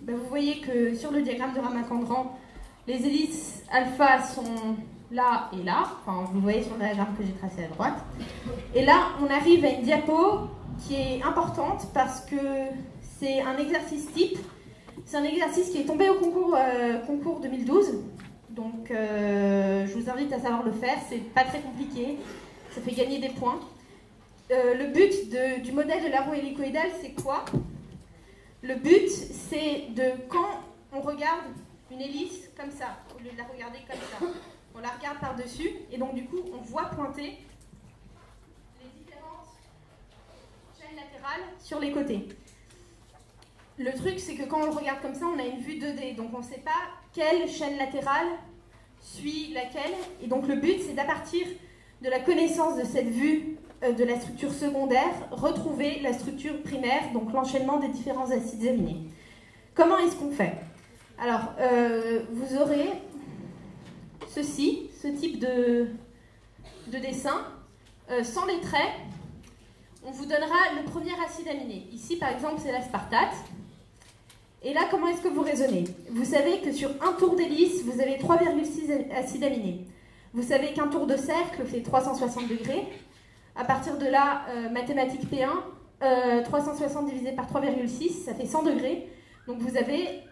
S1: Vous voyez que sur le diagramme de Ramachandran, les hélices alpha sont là et là. Enfin, vous voyez sur le diagramme que j'ai tracé à droite. Et là, on arrive à une diapo qui est importante parce que c'est un exercice type. C'est un exercice qui est tombé au concours 2012. Donc, je vous invite à savoir le faire. C'est pas très compliqué. Ça fait gagner des points. Le but du modèle de la roue hélicoïdale, c'est quoi? Le but, c'est de, quand on regarde une hélice comme ça, au lieu de la regarder comme ça, on la regarde par-dessus, et donc du coup, on voit pointer les différentes chaînes latérales sur les côtés. Le truc, c'est que quand on le regarde comme ça, on a une vue 2D, donc on ne sait pas quelle chaîne latérale suit laquelle, et donc le but, c'est d'à partir de la connaissance de cette vue de la structure secondaire, retrouver la structure primaire, donc l'enchaînement des différents acides aminés. Comment est-ce qu'on fait? Alors, vous aurez ce type de dessin, sans les traits. On vous donnera le premier acide aminé. Ici, par exemple, c'est l'aspartate. Et là, comment est-ce que vous raisonnez? Vous savez que sur un tour d'hélice, vous avez 3,6 acides aminés. Vous savez qu'un tour de cercle fait 360 degrés. À partir de là, mathématiques P1, 360 divisé par 3,6, ça fait 100 degrés. Donc vous avez,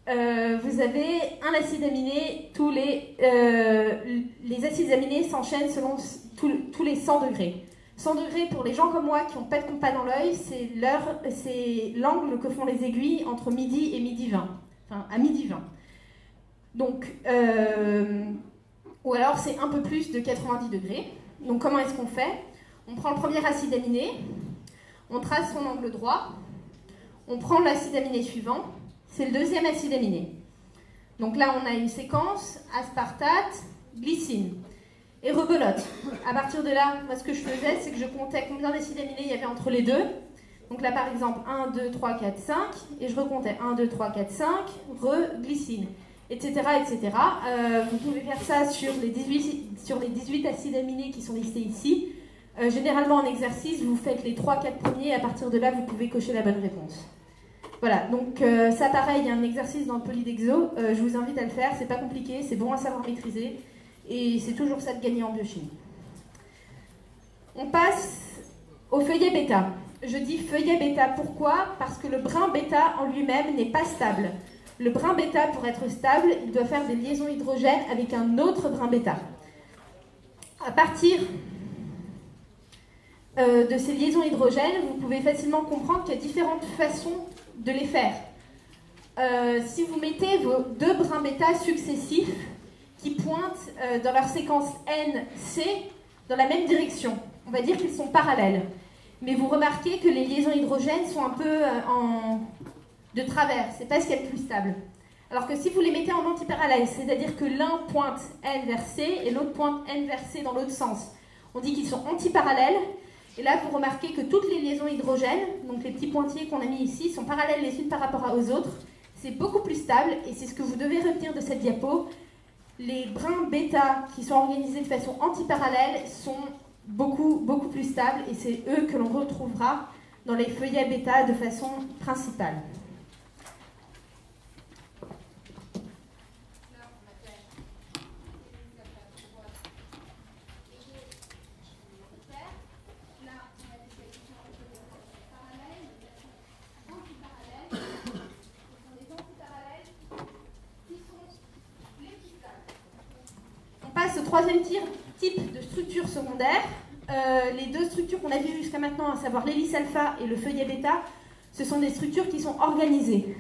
S1: vous avez un acide aminé, tous les acides aminés s'enchaînent selon tous les 100 degrés. 100 degrés pour les gens comme moi qui n'ont pas de compas dans l'œil, c'est l'angle que font les aiguilles entre midi et midi 20. Enfin, à midi 20. Donc, ou alors c'est un peu plus de 90 degrés. Donc comment est-ce qu'on fait? On prend le premier acide aminé, on trace son angle droit, on prend l'acide aminé suivant, c'est le deuxième acide aminé. Donc là on a une séquence, aspartate, glycine. Et rebelote. À partir de là, moi ce que je faisais, c'est que je comptais combien d'acides aminés il y avait entre les deux. Donc là par exemple 1, 2, 3, 4, 5, et je recomptais 1, 2, 3, 4, 5, glycine. Etc. etc. Vous pouvez faire ça sur les 18 acides aminés qui sont listés ici. Généralement en exercice, vous faites les 3-4 premiers et à partir de là, vous pouvez cocher la bonne réponse. Voilà, donc ça pareil, il y a un exercice dans le polydexo, je vous invite à le faire, c'est pas compliqué, c'est bon à savoir maîtriser et c'est toujours ça de gagner en biochimie. On passe au feuillet bêta. Je dis feuillet bêta, pourquoi? Parce que le brin bêta en lui-même n'est pas stable. Le brin bêta, pour être stable, il doit faire des liaisons hydrogènes avec un autre brin bêta. À partir de ces liaisons hydrogènes, vous pouvez facilement comprendre qu'il y a différentes façons de les faire. Si vous mettez vos deux brins bêta successifs qui pointent dans leur séquence NC dans la même direction, on va dire qu'ils sont parallèles. Mais vous remarquez que les liaisons hydrogènes sont un peu de travers, c'est pas ce qu'il y a de plus stable. Alors que si vous les mettez en antiparallèle, c'est-à-dire que l'un pointe N vers C et l'autre pointe N vers C dans l'autre sens, on dit qu'ils sont antiparallèles, et là vous remarquez que toutes les liaisons hydrogènes, donc les petits pointillés qu'on a mis ici, sont parallèles les unes par rapport aux autres, c'est beaucoup plus stable, et c'est ce que vous devez retenir de cette diapo. Les brins bêta qui sont organisés de façon antiparallèle sont beaucoup plus stables, et c'est eux que l'on retrouvera dans les feuillets bêta de façon principale. Au troisième type de structure secondaire. Les deux structures qu'on a vues jusqu'à maintenant, à savoir l'hélice alpha et le feuillet bêta, ce sont des structures qui sont organisées.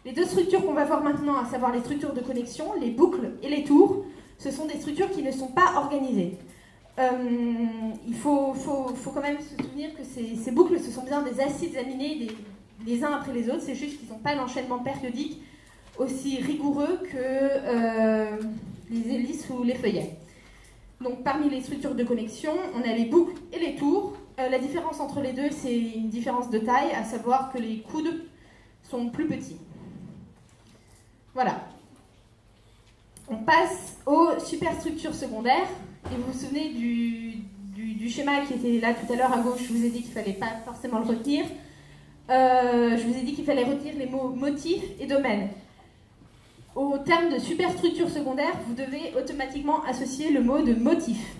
S1: Les deux structures qu'on va voir maintenant, à savoir les structures de connexion, les boucles et les tours, ce sont des structures qui ne sont pas organisées. Il faut quand même se souvenir que ces boucles, ce sont bien des acides aminés les uns après les autres, c'est juste qu'ils n'ont pas l'enchaînement périodique aussi rigoureux que les hélices ou les feuillets. Donc parmi les structures de connexion, on a les boucles et les tours. La différence entre les deux, c'est une différence de taille, à savoir que les coudes sont plus petits. Voilà. On passe aux superstructures secondaires. Et vous vous souvenez du schéma qui était là tout à l'heure à gauche, je vous ai dit qu'il ne fallait pas forcément le retenir. Je vous ai dit qu'il fallait retenir les mots motifs et domaine. Au terme de superstructure secondaire, vous devez automatiquement associer le mot de motif.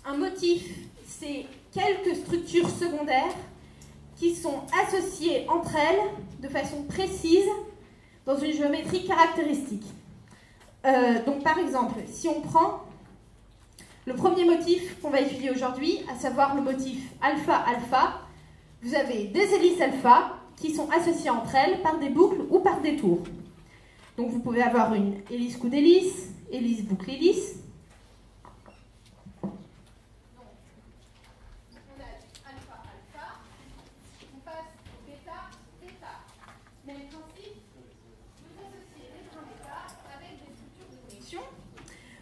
S1: Un motif, c'est quelques structures secondaires qui sont associées entre elles de façon précise dans une géométrie caractéristique. Donc par exemple, si on prend le premier motif qu'on va étudier aujourd'hui, à savoir le motif alpha-alpha, vous avez des hélices alpha qui sont associées entre elles par des boucles ou par des tours. Donc vous pouvez avoir une hélice coup d'hélice, hélice boucle hélice.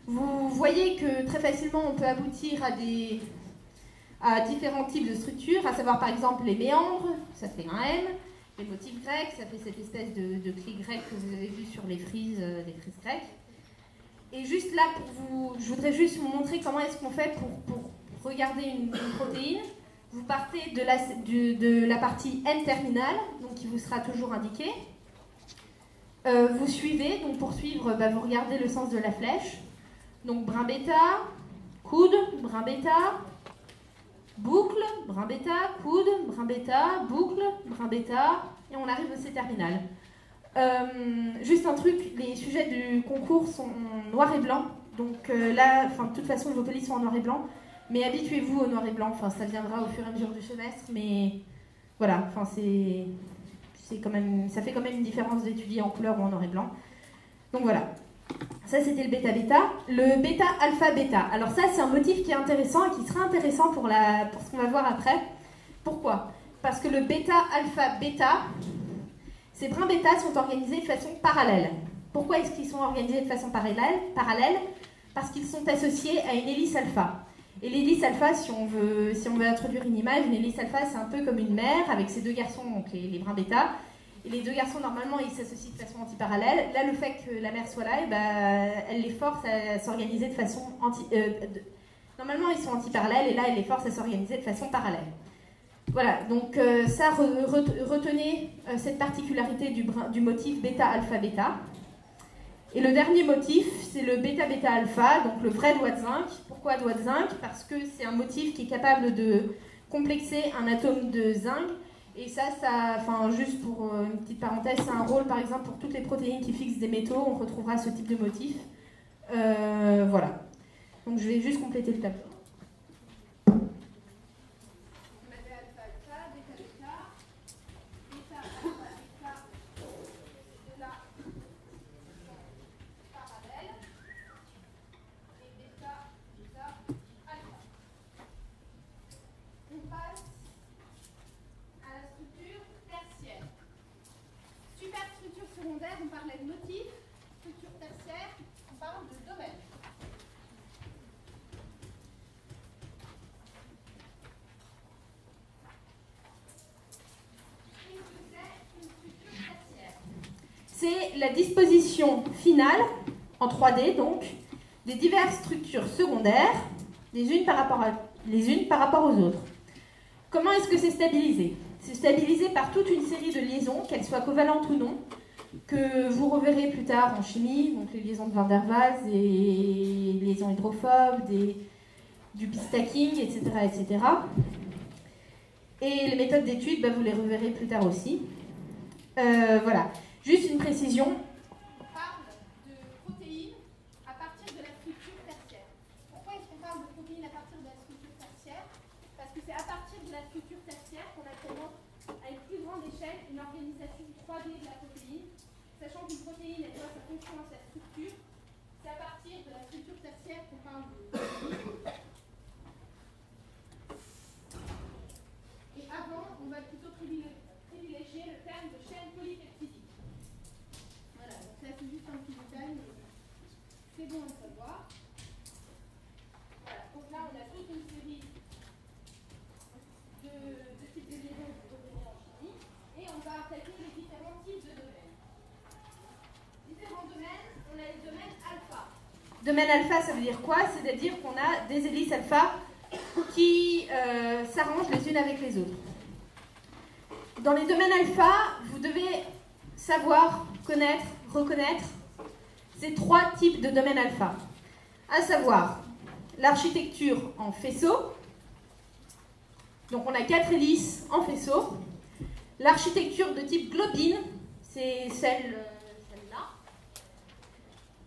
S1: Vous voyez que très facilement on peut aboutir à différents types de structures, à savoir par exemple les méandres, ça fait un M, les motifs grecs, ça fait cette espèce de clé grecque que vous avez vu sur les frises grecques. Et juste là, je voudrais juste vous montrer comment est-ce qu'on fait pour regarder une protéine. Vous partez de la partie N-terminale, donc qui vous sera toujours indiquée. Vous suivez, donc pour suivre, vous regardez le sens de la flèche. Donc brin bêta, coude, brin bêta, boucle, brin bêta, coude, brin bêta, boucle, brin bêta, et on arrive au C-terminal. Juste un truc, les sujets du concours sont en noir et blanc, donc là, de toute façon vos polices sont en noir et blanc, mais habituez-vous au noir et blanc, ça viendra au fur et à mesure du semestre, mais voilà, c'est quand même, ça fait quand même une différence d'étudier en couleur ou en noir et blanc. Donc voilà. Ça, c'était le bêta-bêta. Le bêta-alpha-bêta. Alors ça, c'est un motif qui est intéressant et qui sera intéressant pour ce qu'on va voir après. Pourquoi? Parce que le bêta-alpha-bêta, ces brins bêta sont organisés de façon parallèle. Pourquoi est-ce qu'ils sont organisés de façon parallèle? Parce qu'ils sont associés à une hélice alpha. Et l'hélice alpha, si on veut introduire une image, une hélice alpha, c'est un peu comme une mère avec ses deux garçons, donc les brins bêta. Et les deux garçons, normalement, ils s'associent de façon antiparallèle. Là, le fait que la mère soit là, elle les force à s'organiser de façon normalement, ils sont antiparallèles, et là, elle les force à s'organiser de façon parallèle. Voilà, donc ça, retenez cette particularité du motif bêta-alpha-bêta. Et le dernier motif, c'est le bêta-bêta-alpha, donc le vrai doigt de zinc. Pourquoi doigt de zinc? Parce que c'est un motif qui est capable de complexer un atome de zinc. Et ça, juste pour une petite parenthèse, c'est un rôle, par exemple, pour toutes les protéines qui fixent des métaux, on retrouvera ce type de motif. Voilà. Donc je vais juste compléter le tableau. On parlait de motif, structure tertiaire, on parle de domaine. Qu'est-ce que c'est une structure tertiaire? C'est la disposition finale, en 3D donc, des diverses structures secondaires, les unes par rapport aux autres. Comment est-ce que c'est stabilisé? C'est stabilisé par toute une série de liaisons, qu'elles soient covalentes ou non, que vous reverrez plus tard en chimie, donc les liaisons de Van der Waals, les liaisons hydrophobes, du stacking, etc., etc. Et les méthodes d'étude, vous les reverrez plus tard aussi. Voilà, juste une précision. On parle de protéines à partir de la structure tertiaire. Pourquoi est-ce qu'on parle de protéines à partir de la structure tertiaire?
S4: la structure tertiaire qu'on appelle à une plus grande échelle une organisation 3D de la protéine, sachant qu'une protéine elle doit sa fonction à sa structure. C'est à partir de la structure tertiaire qu'on parle de protéine. Et avant, on va plutôt privilégier le terme de chaîne polypeptidique. Voilà, donc ça c'est juste un petit détail, mais c'est bon à savoir. Voilà, donc là on a toute une série de types de liaisons que vous retenez en chimie, et on va attaquer les différents types de domaines. Différents domaines, on a les domaines alpha.
S1: Domaine alpha, ça veut dire quoi? C'est-à-dire qu'on a des hélices alpha qui s'arrangent les unes avec les autres. Dans les domaines alpha, vous devez savoir, connaître, reconnaître ces trois types de domaines alpha, à savoir l'architecture en faisceau. Donc on a 4 hélices en faisceau. L'architecture de type globine, c'est celle-là.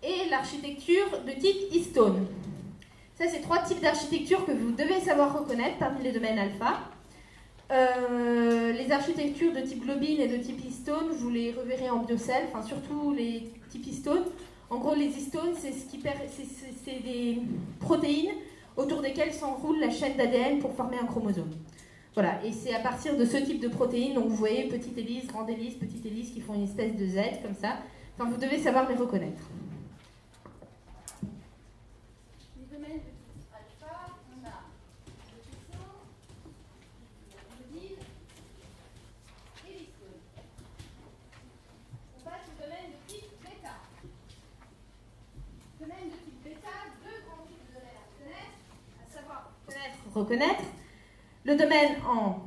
S1: Et l'architecture de type histone. Ça, c'est 3 types d'architecture que vous devez savoir reconnaître parmi les domaines alpha. Les architectures de type globine et de type histone, vous les reverrez en biocell, enfin surtout les types histone. En gros, les histones, c'est des protéines autour desquelles s'enroule la chaîne d'ADN pour former un chromosome. Voilà, et c'est à partir de ce type de protéines, donc vous voyez petite hélice, grande hélice, petite hélice qui font une espèce de Z comme ça. Enfin, vous devez savoir les reconnaître.
S4: Les domaines de type alpha, on a le faisceau, le globine et l'histone. On passe au domaine de type bêta. Domaine de type bêta, 2 grands types de domaines à connaître, à savoir
S1: Reconnaître le domaine en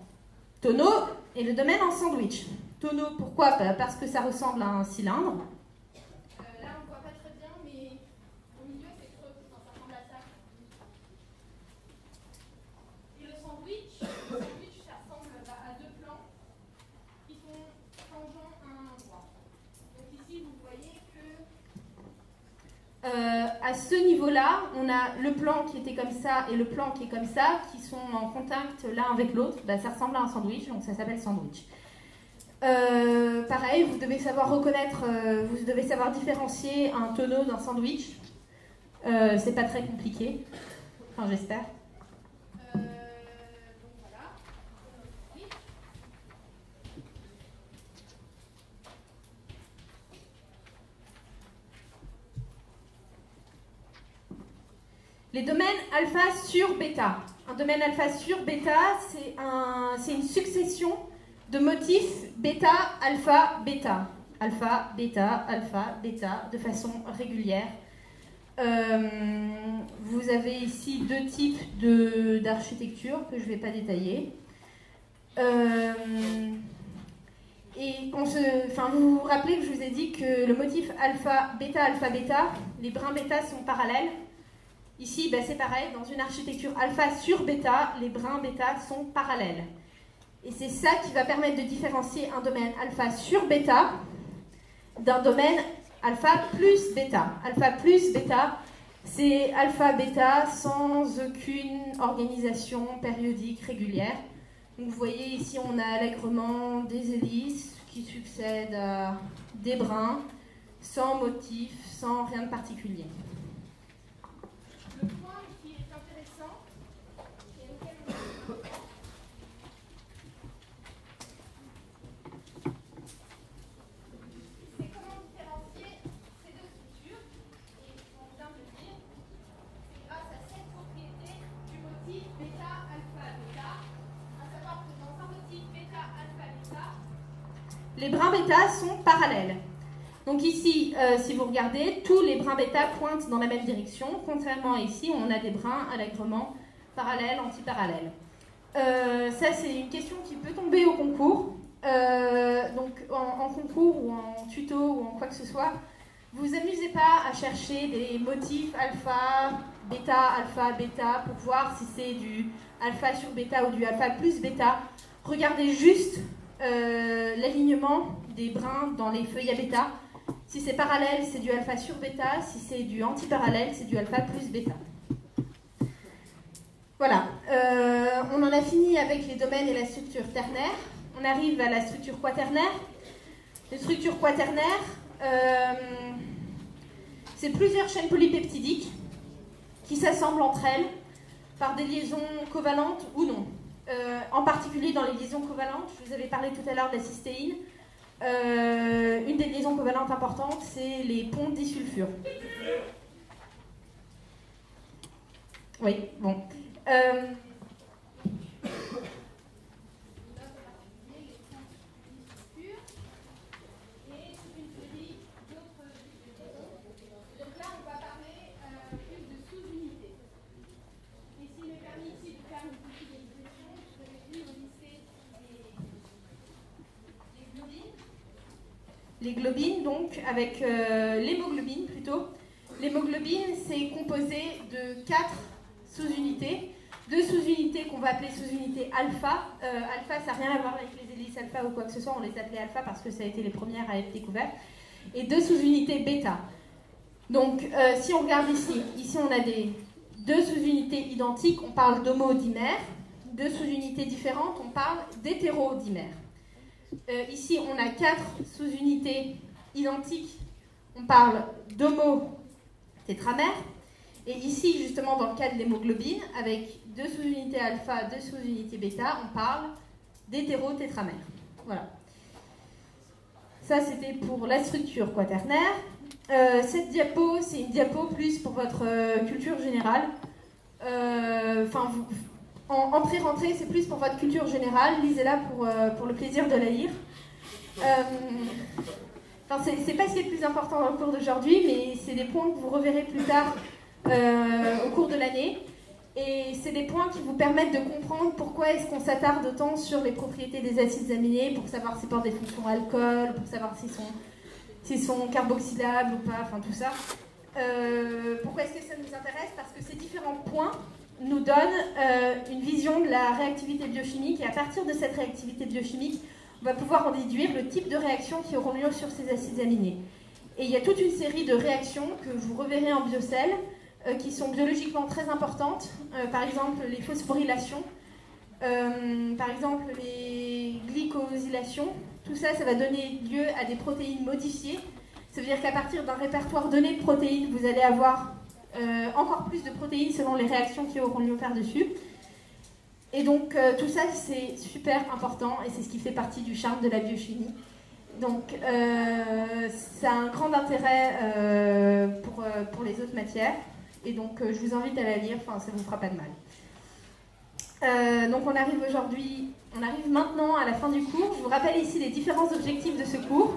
S1: tonneau et le domaine en sandwich. Tonneau, pourquoi? Parce que ça ressemble à un cylindre.
S4: là on ne voit pas très bien, mais au milieu c'est creux, ça ressemble à ça. Et le sandwich, ça ressemble à 2 plans qui sont tangents à un endroit. Donc ici vous voyez que
S1: à ce niveau-là, on a le plan qui était comme ça et le plan qui est comme ça, qui sont en contact l'un avec l'autre. Ça ressemble à un sandwich, donc ça s'appelle sandwich. Pareil, vous devez savoir reconnaître, vous devez savoir différencier un tonneau d'un sandwich. C'est pas très compliqué, enfin j'espère.
S4: donc voilà.
S1: Les domaines alpha sur bêta. Un domaine alpha sur bêta, c'est une succession de motifs bêta, alpha, bêta. Alpha, bêta, de façon régulière. Vous avez ici 2 types d'architecture que je ne vais pas détailler. Et vous vous rappelez que je vous ai dit que le motif alpha, bêta, les brins bêta sont parallèles. Ici, c'est pareil, dans une architecture alpha sur bêta, les brins bêta sont parallèles. Et c'est ça qui va permettre de différencier un domaine alpha sur bêta d'un domaine alpha plus bêta. Alpha plus bêta, c'est alpha bêta sans aucune organisation périodique régulière. Donc vous voyez ici, on a allègrement des hélices qui succèdent à des brins, sans motif, sans rien de particulier.
S4: Le point qui est intéressant, et auquel on c'est comment différencier ces 2 structures. Et on vient de le dire, c'est grâce à cette propriété du motif bêta-alpha-bêta, à savoir que dans un motif bêta-alpha-bêta,
S1: les brins bêta sont parallèles. Donc ici, si vous regardez, tous les brins bêta pointent dans la même direction, contrairement à ici où on a des brins allègrement parallèles, antiparallèles. Ça, c'est une question qui peut tomber au concours. Donc en concours ou en tuto ou en quoi que ce soit, vous amusez pas à chercher des motifs alpha, bêta, pour voir si c'est du alpha sur bêta ou du alpha plus bêta. Regardez juste l'alignement des brins dans les feuilles à bêta. Si c'est parallèle, c'est du alpha sur bêta. Si c'est du antiparallèle, c'est du alpha plus bêta. Voilà, on en a fini avec les domaines et la structure ternaire. On arrive à la structure quaternaire. Les structures quaternaires, c'est plusieurs chaînes polypeptidiques qui s'assemblent entre elles par des liaisons covalentes ou non. En particulier dans les liaisons covalentes, je vous avais parlé tout à l'heure de la cystéine. Une des liaisons covalentes importantes, c'est les ponts disulfure. Oui, bon. Les globines, donc, avec l'hémoglobine plutôt. L'hémoglobine, c'est composé de 4 sous-unités. 2 sous-unités qu'on va appeler sous-unités alpha. Alpha, ça n'a rien à voir avec les hélices alpha ou quoi que ce soit, on les appelait alpha parce que ça a été les premières à être découvertes. Et 2 sous-unités bêta. Donc, si on regarde ici on a des 2 sous-unités identiques, on parle d'homodimères. 2 sous-unités différentes, on parle d'hétérodimères. Ici, on a 4 sous-unités identiques, on parle d'homotétramères. Et ici, justement, dans le cas de l'hémoglobine, avec 2 sous-unités alpha, 2 sous-unités bêta, on parle d'hétérotétramères. Voilà. Ça, c'était pour la structure quaternaire. Cette diapo, c'est une diapo plus pour votre culture générale. En pré-rentrée, c'est plus pour votre culture générale. Lisez-la pour le plaisir de la lire. C'est pas ce qui est le plus important dans le cours d'aujourd'hui, mais c'est des points que vous reverrez plus tard au cours de l'année. Et c'est des points qui vous permettent de comprendre pourquoi est-ce qu'on s'attarde autant sur les propriétés des acides aminés, pour savoir s'ils portent des fonctions alcool, pour savoir s'ils sont carboxylables ou pas, enfin tout ça. Pourquoi est-ce que ça nous intéresse? Parce que ces différents points nous donnent une vision de la réactivité biochimique, et à partir de cette réactivité biochimique, on va pouvoir en déduire le type de réactions qui auront lieu sur ces acides aminés. Et il y a toute une série de réactions que vous reverrez en biocell, qui sont biologiquement très importantes, par exemple les phosphorylations, par exemple les glycosylations. Tout ça, ça va donner lieu à des protéines modifiées. Ça veut dire qu'à partir d'un répertoire donné de protéines, vous allez avoir encore plus de protéines selon les réactions qui auront lieu par-dessus. Et donc tout ça, c'est super important et c'est ce qui fait partie du charme de la biochimie. Donc ça a un grand intérêt pour les autres matières. Et donc je vous invite à la lire, enfin ça ne vous fera pas de mal. Donc on arrive maintenant à la fin du cours. Je vous rappelle ici les différents objectifs de ce cours,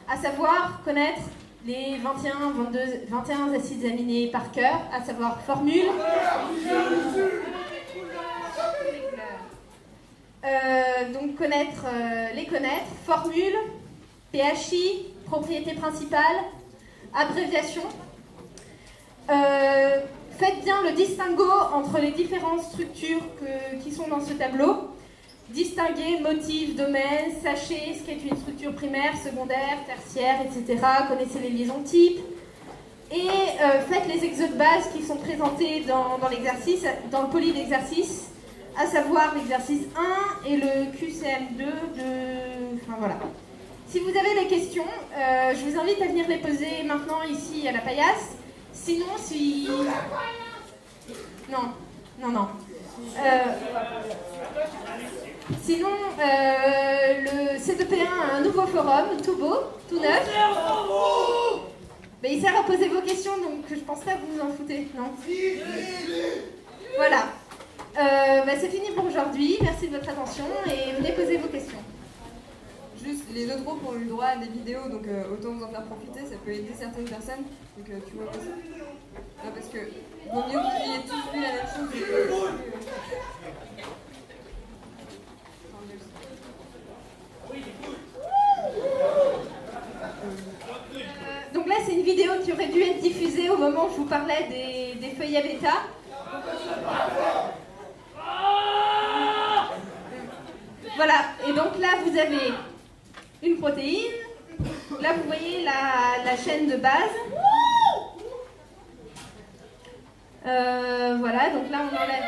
S1: à savoir connaître les 21 acides aminés par cœur, à savoir formule, donc les connaître, formule, PHI, propriété principale, abréviation. Faites bien le distinguo entre les différentes structures qui sont dans ce tableau. Distinguez motif, domaine, sachez ce qu'est une structure primaire, secondaire, tertiaire, etc. Connaissez les liaisons types. Et faites les exos de base qui sont présentés dans l'exercice, dans le poly d'exercice, à savoir l'exercice 1 et le QCM2 Enfin voilà. Si vous avez des questions, je vous invite à venir les poser maintenant ici à la paillasse. Sinon, si... Non. Sinon, le C2P1 a un nouveau forum, tout beau, tout neuf. Mais il sert à poser vos questions, donc je pense pas que vous vous en foutez, non? Voilà. C'est fini pour aujourd'hui. Merci de votre attention et venez poser vos questions.
S5: Juste, les autres groupes ont eu le droit à des vidéos, donc autant vous en faire profiter, ça peut aider certaines personnes. Donc tu vois pas ça. Ah, parce que vaut mieux que vous ayez tous vu la même chose.
S1: Donc là, c'est une vidéo qui aurait dû être diffusée au moment où je vous parlais des feuilles à bêta. Voilà, et donc là, vous avez une protéine. Là, vous voyez la chaîne de base. Voilà, donc là, on enlève...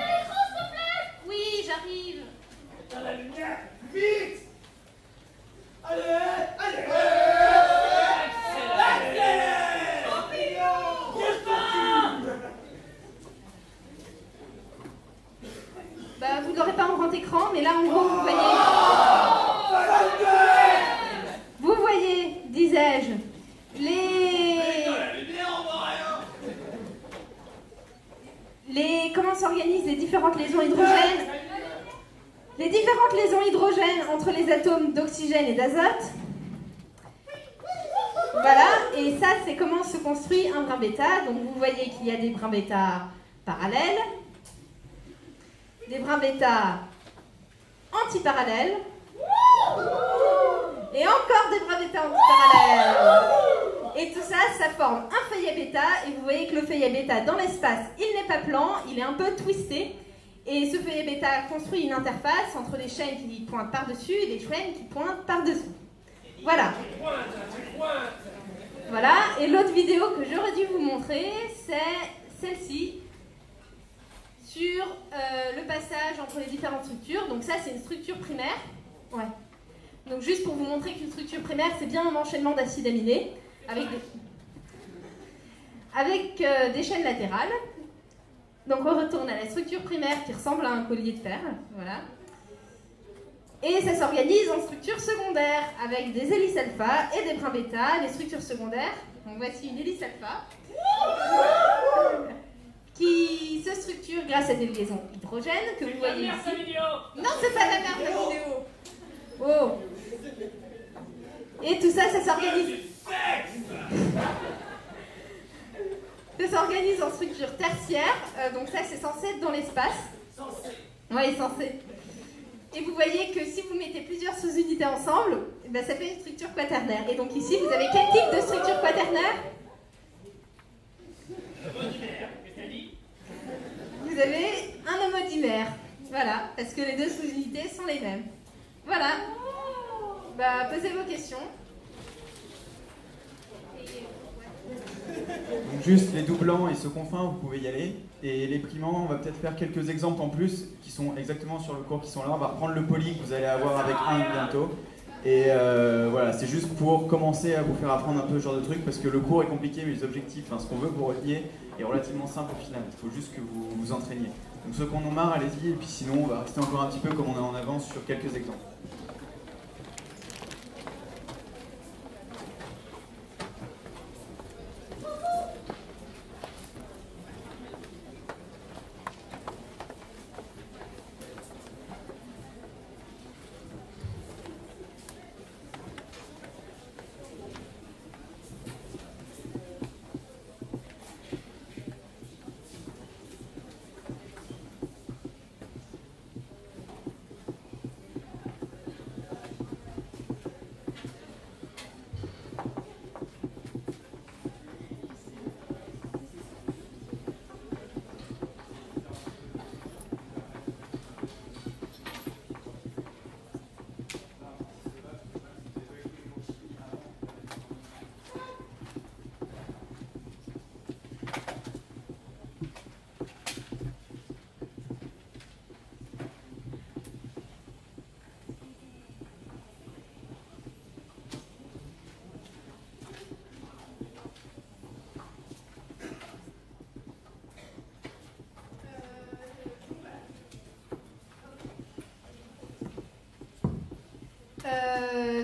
S1: arrive.
S2: Dans la lumière, vite! Allez! Allez! Accélère!
S1: Bah, vous l'aurez pas en grand écran, mais là, en gros, vous voyez... Vous voyez, disais-je, comment s'organisent les différentes liaisons hydrogènes. Les différentes liaisons hydrogènes entre les atomes d'oxygène et d'azote. Voilà, et ça, c'est comment se construit un brin bêta. Donc, vous voyez qu'il y a des brins bêta parallèles, des brins bêta antiparallèles, et encore des brins bêta antiparallèles. Et tout ça, ça forme un feuillet bêta, et vous voyez que le feuillet bêta dans l'espace, il n'est pas plan, il est un peu twisté. Et ce feuillet bêta construit une interface entre des chaînes qui pointent par-dessus et des chaînes qui pointent par-dessous. Voilà. Voilà, et l'autre vidéo que j'aurais dû vous montrer, c'est celle-ci, sur le passage entre les différentes structures. Donc ça, c'est une structure primaire. Ouais. Donc juste pour vous montrer qu'une structure primaire, c'est bien un enchaînement d'acides aminés, avec des chaînes latérales. Donc on retourne à la structure primaire qui ressemble à un collier de perles, voilà. Et ça s'organise en structure secondaire avec des hélices alpha et des brins bêta. Les structures secondaires, donc voici une hélice alpha qui se structure grâce à des liaisons hydrogènes que vous voyez ici. Non, c'est pas la merde la vidéo. Oh. Et tout ça, ça s'organise. Ça s'organise en structure tertiaire, donc ça c'est censé être dans l'espace. Oui, censé. Et vous voyez que si vous mettez plusieurs sous-unités ensemble, ben, ça fait une structure quaternaire. Et donc ici, vous avez quel type de structure quaternaire?
S2: Homodimère, qu'est-ce que t'as dit?
S1: Vous avez un homodimère. Voilà, parce que les deux sous-unités sont les mêmes. Voilà. Bah, posez vos questions.
S6: Donc juste les doublants et ceux qu'on fin, vous pouvez y aller. Et les primants, on va peut-être faire quelques exemples en plus qui sont exactement sur le cours qui sont là. On va reprendre le poly que vous allez avoir avec un bientôt. Et voilà, c'est juste pour commencer à vous faire apprendre un peu ce genre de truc parce que le cours est compliqué mais les objectifs, enfin, ce qu'on veut que vous reteniez est relativement simple au final. Il faut juste que vous vous entraîniez. Donc ceux qu'on en marre, allez-y. Et puis sinon, on va rester encore un petit peu comme on est en avance sur quelques exemples.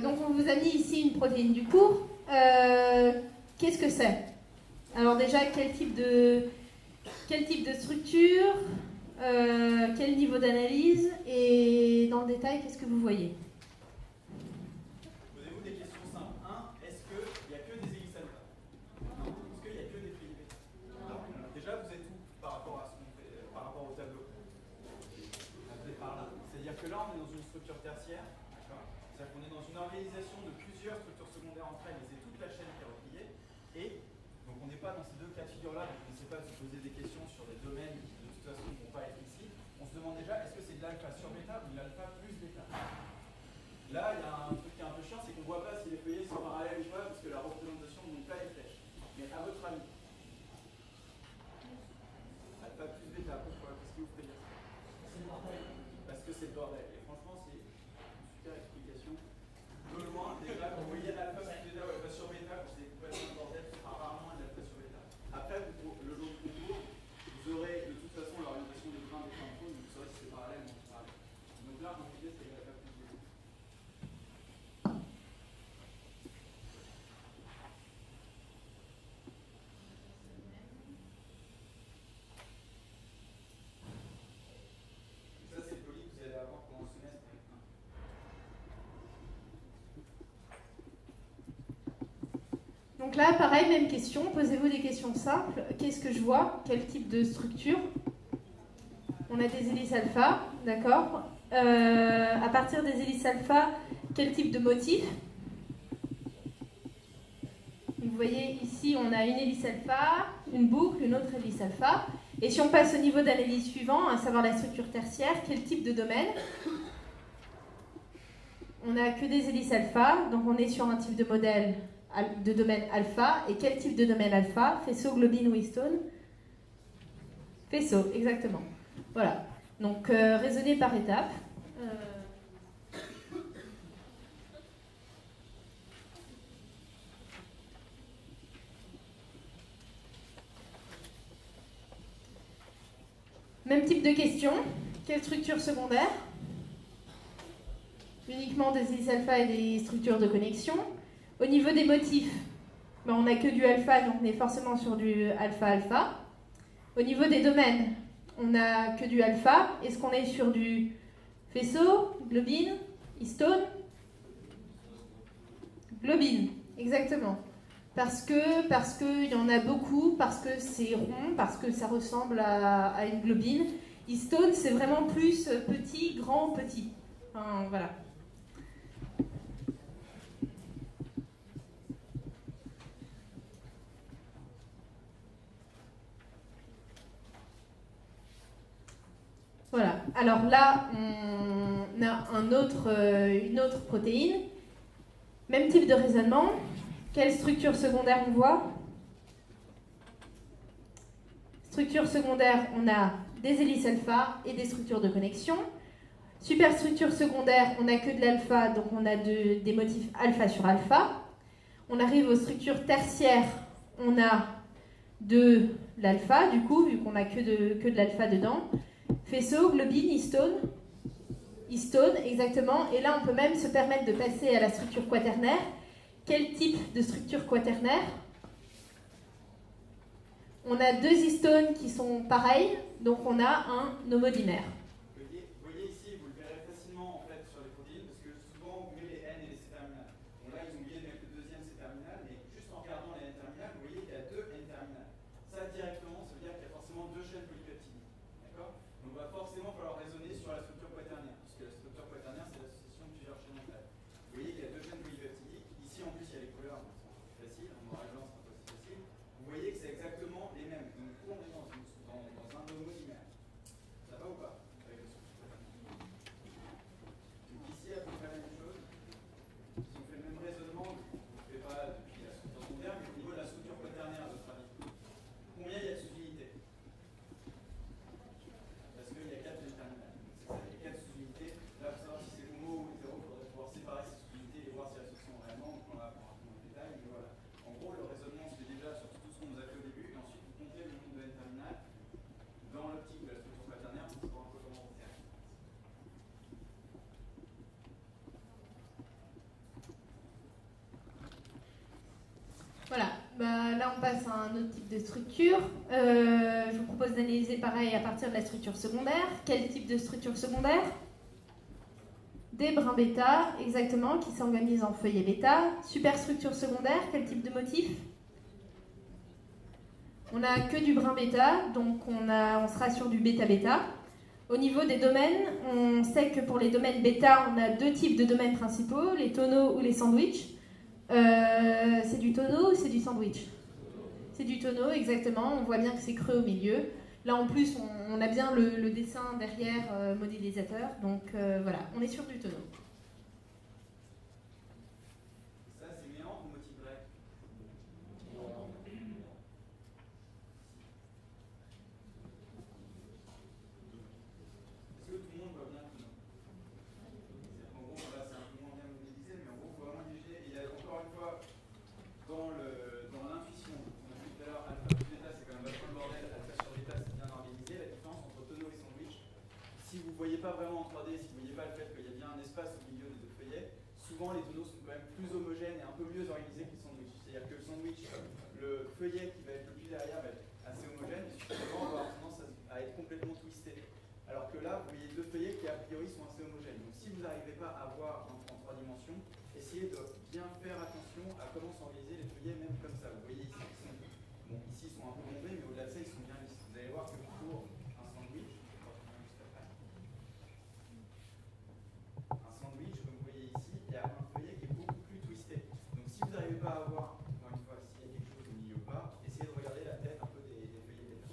S1: Donc on vous a mis ici une protéine du cours. Qu'est-ce que c'est? Alors déjà, quel type de structure, quel niveau d'analyse, et dans le détail, qu'est-ce que vous voyez?
S6: Posez-vous des questions simples. 1. Est-ce qu'il n'y a que des hélices alpha? Non. Est-ce qu'il n'y a que des feuillets bêta? Non. Déjà, vous êtes où par rapport à ce qu'on fait, par rapport au tableau? Vous êtes par là. C'est-à-dire que là, on est dans une structure tertiaire. C'est-à-dire qu'on est dans une organisation de plusieurs structures secondaires entre elles, et c'est toute la chaîne qui est repliée. Et donc on n'est pas dans ces deux cas de figure-là, donc on ne sait pas se poser des questions sur des domaines qui de toute façon ne vont pas être ici. On se demande déjà, est-ce que c'est de l'alpha sur bêta ou de l'alpha plus bêta? Là, il y a un truc qui est un peu chiant, c'est qu'on ne voit pas si les feuillets sont parallèles ou pas, parce que la représentation ne montre pas les flèches. Mais à votre avis, alpha plus bêta, pourquoi? Qu'est-ce qui vous fait dire ça? Parce que c'est bordel. Et franchement, c'est une super explication. De loin, déjà, quand vous voyez l'alpha sur bêta ou alpha sur bêta, quand c'est complètement le bordel, ce sera rarement un alpha sur bêta. Après, le jour de concours, vous aurez de toute façon l'orientation des brins des infos, donc vous saurez si c'est parallèle ou antiparallèle. Donc là, en fait, c'est l'alpha plus bêta. Ça, c'est le poly que vous allez avoir pendant le semestre avec 1.
S1: Donc là, pareil, même question. Posez-vous des questions simples. Qu'est-ce que je vois? Quel type de structure? On a des hélices alpha, d'accord. À partir des hélices alpha, quel type de motif? Vous voyez ici, on a une hélice alpha, une boucle, une autre hélice alpha. Et si on passe au niveau d'analyse suivant, à savoir la structure tertiaire, quel type de domaine? On n'a que des hélices alpha, donc on est sur un type de modèle de domaine alpha. Et quel type de domaine alpha? Faisceau, globine ou histone? Faisceau, exactement. Voilà. Donc, raisonner par étapes. Même type de question. Quelle structure secondaire? Uniquement des hélices alpha et des structures de connexion. Au niveau des motifs, ben, on n'a que du alpha, donc on est forcément sur du alpha-alpha. Au niveau des domaines, on n'a que du alpha. Est-ce qu'on est sur du faisceau, globine, histone? Globine, exactement. Parce que il y en a beaucoup, parce que c'est rond, parce que ça ressemble à une globine. Histone, c'est vraiment plus petit, grand, petit. Enfin, voilà. Voilà. Alors là, on a une autre protéine. Même type de raisonnement. Quelle structure secondaire on voit? Structure secondaire, on a des hélices alpha et des structures de connexion. Superstructure secondaire, on n'a que de l'alpha, donc on a des motifs alpha sur alpha. On arrive aux structures tertiaires, on a de l'alpha, du coup, vu qu'on n'a que de l'alpha dedans. Faisceau, globine, histone. Histone, exactement. Et là, on peut même se permettre de passer à la structure quaternaire. Quel type de structure quaternaire? On a deux histones qui sont pareils, donc on a un homodimère.
S6: Vous voyez ici, vous le verrez facilement en fait sur les protéines, parce que souvent vous mettez les N et les C terminales. Bon là ils ont oublié de mettre le deuxième C terminal, mais juste en regardant les N terminales, vous voyez qu'il y a deux N terminales. Ça directement, ça veut dire qu'il y a forcément deux chaînes polypeptidiques. D'accord? Donc il va forcément falloir raisonner sur la structure quaternaire, puisque la structure quaternaire c'est l'association de plusieurs chaînes mentales. Vous voyez qu'il y a deux chaînes polypeptidiques. Ici en plus il y a les couleurs, donc c'est facile, en noir et blanc c'est pas si facile. Vous voyez que c'est exactement les mêmes. Donc on est dans un homodimère. Ça va ou pas? Avec la structure quaternaire. Donc ici à peu près la même chose. Si on fait le même raisonnement, on ne fait pas depuis la structure secondaire, mais au niveau de la structure quaternaire, à votre avis, combien il y a de sous-unités? Parce qu'il y a 4 terminales. C'est ça, il y a 4 sous-unités. Là, pour savoir si c'est homo ou hétéro, il faudrait pouvoir séparer ces sous-unités et voir si elles se sont réellement. Donc on va apprendre un peu dans le détail, mais voilà. En gros, le raisonnement se fait déjà sur tout ce qu'on nous a fait au début, et ensuite vous comptez le nombre de N terminales dans l'optique de la structure quaternaire pour savoir un peu comment on fait.
S1: Voilà, bah, là on passe à un autre type de structure. Je vous propose d'analyser pareil à partir de la structure secondaire. Quel type de structure secondaire? Des brins bêta, exactement, qui s'organisent en feuillet bêta. Superstructure secondaire, quel type de motif? On n'a que du brin bêta, donc on sera sur du bêta-bêta. Au niveau des domaines, on sait que pour les domaines bêta, on a deux types de domaines principaux, les tonneaux ou les sandwichs. C'est du tonneau ou c'est du sandwich? C'est du tonneau, exactement. On voit bien que c'est creux au milieu. Là, en plus, on a bien le dessin derrière modélisateur. Donc, voilà, on est sur du tonneau.
S6: Ça, c'est méandre ou motif grec? Est-ce que tout le monde voit bien le tonneau? pas vraiment en 3D, si vous ne voyez pas le fait qu'il y a bien un espace au milieu des deux feuillets, souvent les tonneaux sont quand même plus homogènes et un peu mieux organisés que le sandwich. C'est-à-dire que le sandwich, le feuillet qui va être le plus derrière va être assez homogène, et suffisant va avoir tendance à être complètement twisté. Alors que là, vous voyez deux feuillets qui a priori sont assez homogènes. Donc si vous n'arrivez pas à voir en 3 dimensions, essayez de bien faire attention à comment s'organiser les feuillets, même comme ça. Vous voyez ici, ici ils sont un peu bombés, mais au-delà de ça, ils sont bien lisses. Vous allez voir que pour un sandwich, comme vous voyez ici, il y a un feuillet qui est beaucoup plus twisté. Donc si vous n'arrivez pas à voir, encore une fois, s'il y a quelque chose au milieu ou pas, essayez de regarder la tête un peu des feuillets bêta.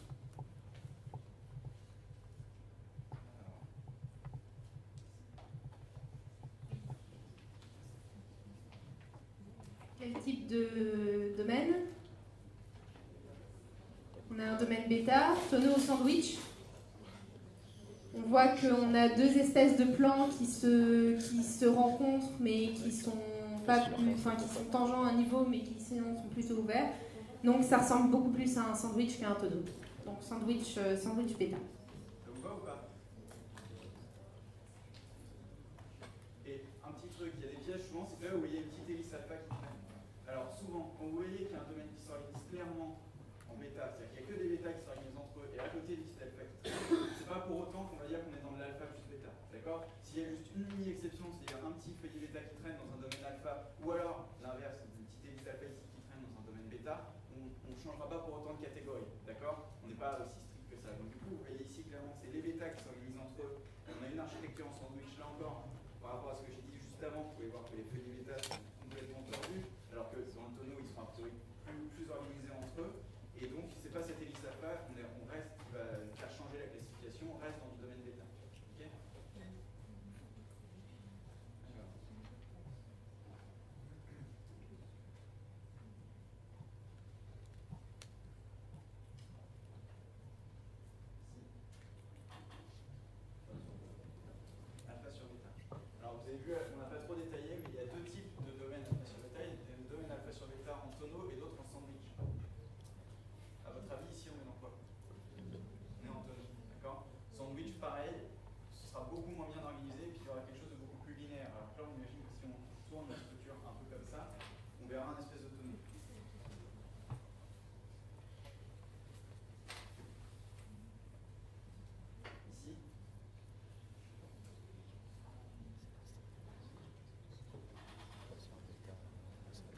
S4: Quel type de domaine? On a un domaine bêta, tonneau au sandwich. On voit qu'on a deux espèces de plans qui se rencontrent, mais qui sont pas plus, enfin qui sont tangents à un niveau, mais qui sinon sont plutôt ouverts. Donc ça ressemble beaucoup plus à un sandwich qu'à un tonneau. Donc sandwich bêta.
S6: Ça vous va ou pas? Et un petit truc, il y a des pièges souvent, c'est que là vous voyez une petite hélice alpha qui traîne. Alors souvent, quand vous voyez qu'il y a un domaine qui s'organise clairement en bêta, c'est-à-dire qu'il n'y a que des bêtas qui s'organisent entre eux, et à côté l'hélice alpha qui traîne, c'est pas pour autant qu'on va dire qu'on est dans de l'alpha plus bêta. D'accord? S'il y a juste une mini-exception, c'est-à-dire un petit feuillet bêta qui traîne dans un domaine alpha, ou alors l'inverse, une petite hélice alpha ici qui traîne dans un domaine bêta, on ne changera pas pour autant de catégorie. D'accord? On n'est pas aussi strict que ça. Donc du coup, vous voyez ici clairement que c'est les bêtas qui s'organisent entre eux. On a une architecture en sandwich là encore. Par rapport à ce que j'ai dit juste avant, vous pouvez voir que les feuillets bêta sont complètement tordus, alors que dans le tonneau, ils sont a priori plus organisés entre eux. Et donc, c'est pas cette hélice alpha, on reste, qui va faire changer la classification, on reste dans le domaine bêta. Ok? Alpha sur bêta. Alors, vous avez vu, on n'a pas trop détaillé, mais il y a deux types de domaines alpha sur bêta. Il y a des domaines alpha sur bêta en tonneau et d'autres en sandwich. À votre avis, ici, on est dans quoi? On est en tonneau, d'accord? Sandwich, pareil, ce sera beaucoup moins bien organisé et puis il y aura quelque chose de beaucoup plus linéaire. Alors là, on imagine que si on tourne la structure un peu comme ça, on verra un espèce de tonneau. Ici.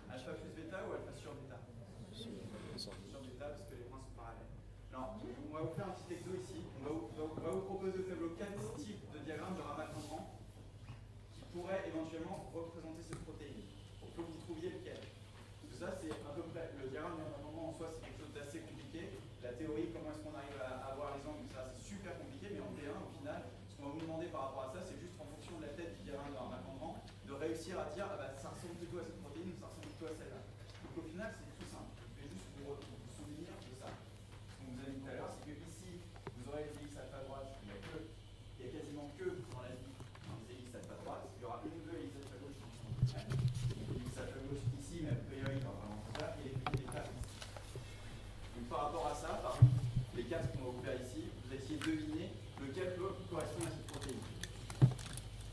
S6: Alpha plus bêta ou alpha sur bêta? Sur bêta parce que les points sont parallèles. Alors, on va vous faire un petit exo ici. On va vous proposer au tableau 4 types de diagrammes de ramat-rendement qui pourraient éventuellement représenter cette protéine. Il faut que vous trouviez lequel. Tout ça, c'est à peu près, le diagramme de ramat-rendement en soi, c'est quelque chose d'assez compliqué. La théorie, comment est-ce qu'on arrive à avoir les angles, ça, c'est super compliqué, mais en T1, au final, ce qu'on va vous demander par rapport à ça, c'est juste en fonction de la tête du diagramme de ramat-rendement, de réussir à dire, ah bah, ça ressemble plutôt à cette protéine ou ça ressemble plutôt à celle-là. Donc au final, c'est tout simple. Je vais juste vous souvenir de ça. Ce qu'on vous a dit tout à l'heure, c'est que ici, vous aurez les hélices alpha droite, il y a quasiment que dans la vie des hélices alpha droite. Il y aura une ou deux hélices alpha gauche qui sont l'hélice alpha gauche ici, mais a priori, il y aura vraiment ça, et les petits bêta ici. Donc par rapport à ça, parmi les 4 qu'on va vous faire ici, vous allez essayer de deviner lequel peut correspondre à cette protéine.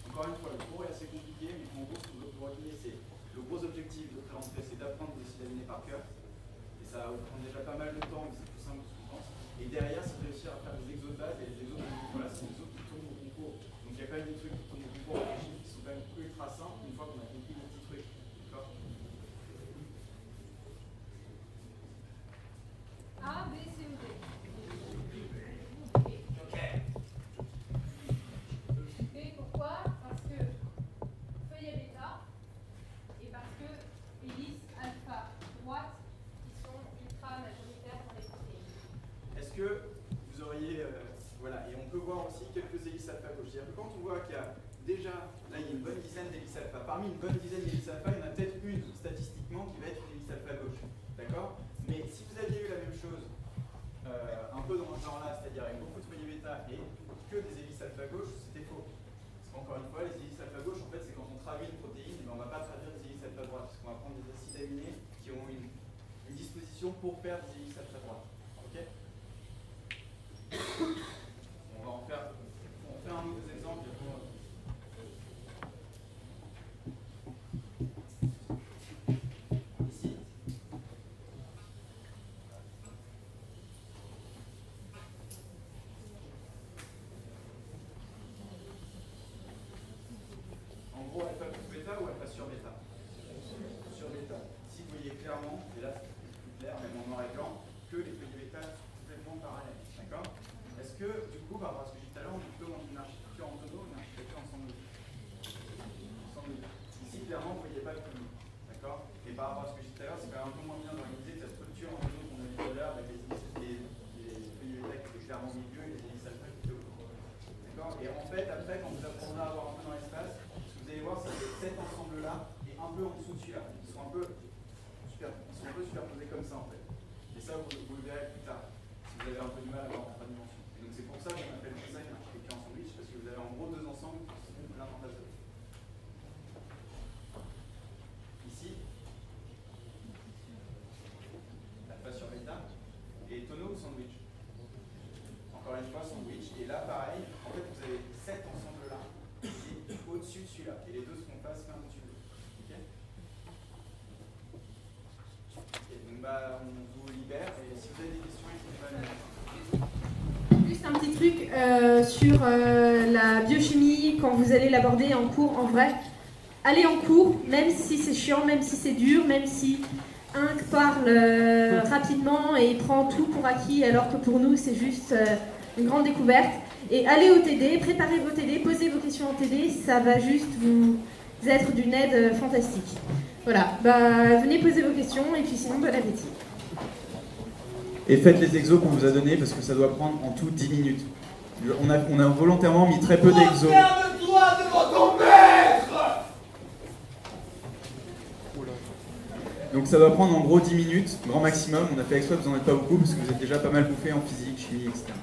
S6: Encore une fois, le cours est assez compliqué, mais en gros, ce que vous retenez, c'est le gros objectif de pré-rentrée, c'est d'apprendre des acides aminés par cœur. Et ça va vous prendre déjà pas mal de temps, mais c'est plus simple que ce qu'on pense. Et derrière, c'est de réussir à faire des exos de base, et les exos, voilà, c'est des exos qui tournent au concours. Donc il y a quand même des trucs qui tournent au concours en Chine qui sont quand même ultra simples, une fois qu'on a compris les petits trucs. D'accord?
S3: A, B, C ou D.
S6: Ok.
S4: B, pourquoi? Parce que feuillet bêta et parce que hélice alpha droite qui sont ultra majoritaires dans les protéines.
S6: Est-ce que vous auriez. Voilà, et on peut voir aussi quelques hélices alpha gauche. C'est-à-dire que quand on voit qu'il y a déjà, là il y a une bonne dizaine d'hélices alpha. Parmi une bonne dizaine d'hélices alpha, il y en a peut-être une statistiquement qui va être une hélice alpha gauche. D'accord? Mais si vous aviez eu la même chose, un peu dans ce genre-là, c'est-à-dire avec beaucoup de feuillets bêta et que des hélices alpha gauche, c'était faux. Parce qu'encore une fois, les hélices alpha gauche, en fait, c'est quand on traduit une protéine, mais on ne va pas traduire des hélices alpha droite, parce qu'on va prendre des acides aminés qui ont une disposition pour faire des hélices alpha droite. Ok? On va en faire un ou deux exemples que, du coup, par rapport à ce que j'ai dit tout à l'heure, on est plutôt dans une architecture en tonneau, une architecture en sandwich. Ici, clairement, vous ne voyez pas le tonneau. D'accord? Et par rapport à ce que j'ai dit tout à l'heure, c'est quand même un peu moins bien d'organiser que la structure en tonneau qu'on a vu tout à l'heure, avec les feuilles qui étaient clairement au milieu et les hélices alpha qui étaient autour. D'accord? Et en fait, après, quand vous apprendrez à voir un peu dans l'espace, ce que vous allez voir, c'est que cet ensemble-là est un peu en dessous de celui-là. Ils sont un peu superposés comme ça, en fait. Et ça, vous le verrez plus tard, si vous avez un peu du mal à voir en trois dimensions. Et donc c'est pour ça qu'on appelle ça une architecture en sandwich, parce que vous avez en gros deux ensembles qui se font l'un en face de l'autre. Ici, alpha sur bêta, et tonneau ou sandwich. Encore une fois, sandwich, et là pareil, en fait vous avez cet ensemble-là qui est au-dessus de celui-là, et les deux se font face l'un au-dessus de l'autre. Ok? Donc bah, on vous libère et si vous avez des questions, n'hésitez pas à
S1: Juste un petit truc sur la biochimie, quand vous allez l'aborder en cours, en vrai, allez en cours, même si c'est chiant, même si c'est dur, même si Inc parle rapidement et prend tout pour acquis, alors que pour nous c'est juste une grande découverte. Et allez au TD, préparez vos TD, posez vos questions en TD, ça va juste vous être d'une aide fantastique. Voilà, bah, venez poser vos questions et puis sinon, bon appétit.
S6: Et faites les exos qu'on vous a donnés parce que ça doit prendre en tout 10 minutes. On a volontairement mis très peu d'exos.
S2: Regarde-toi devant ton maître!
S6: Donc ça doit prendre en gros 10 minutes, grand maximum. On a fait exprès, vous n'en êtes pas beaucoup parce que vous êtes déjà pas mal bouffé en physique, chimie, etc.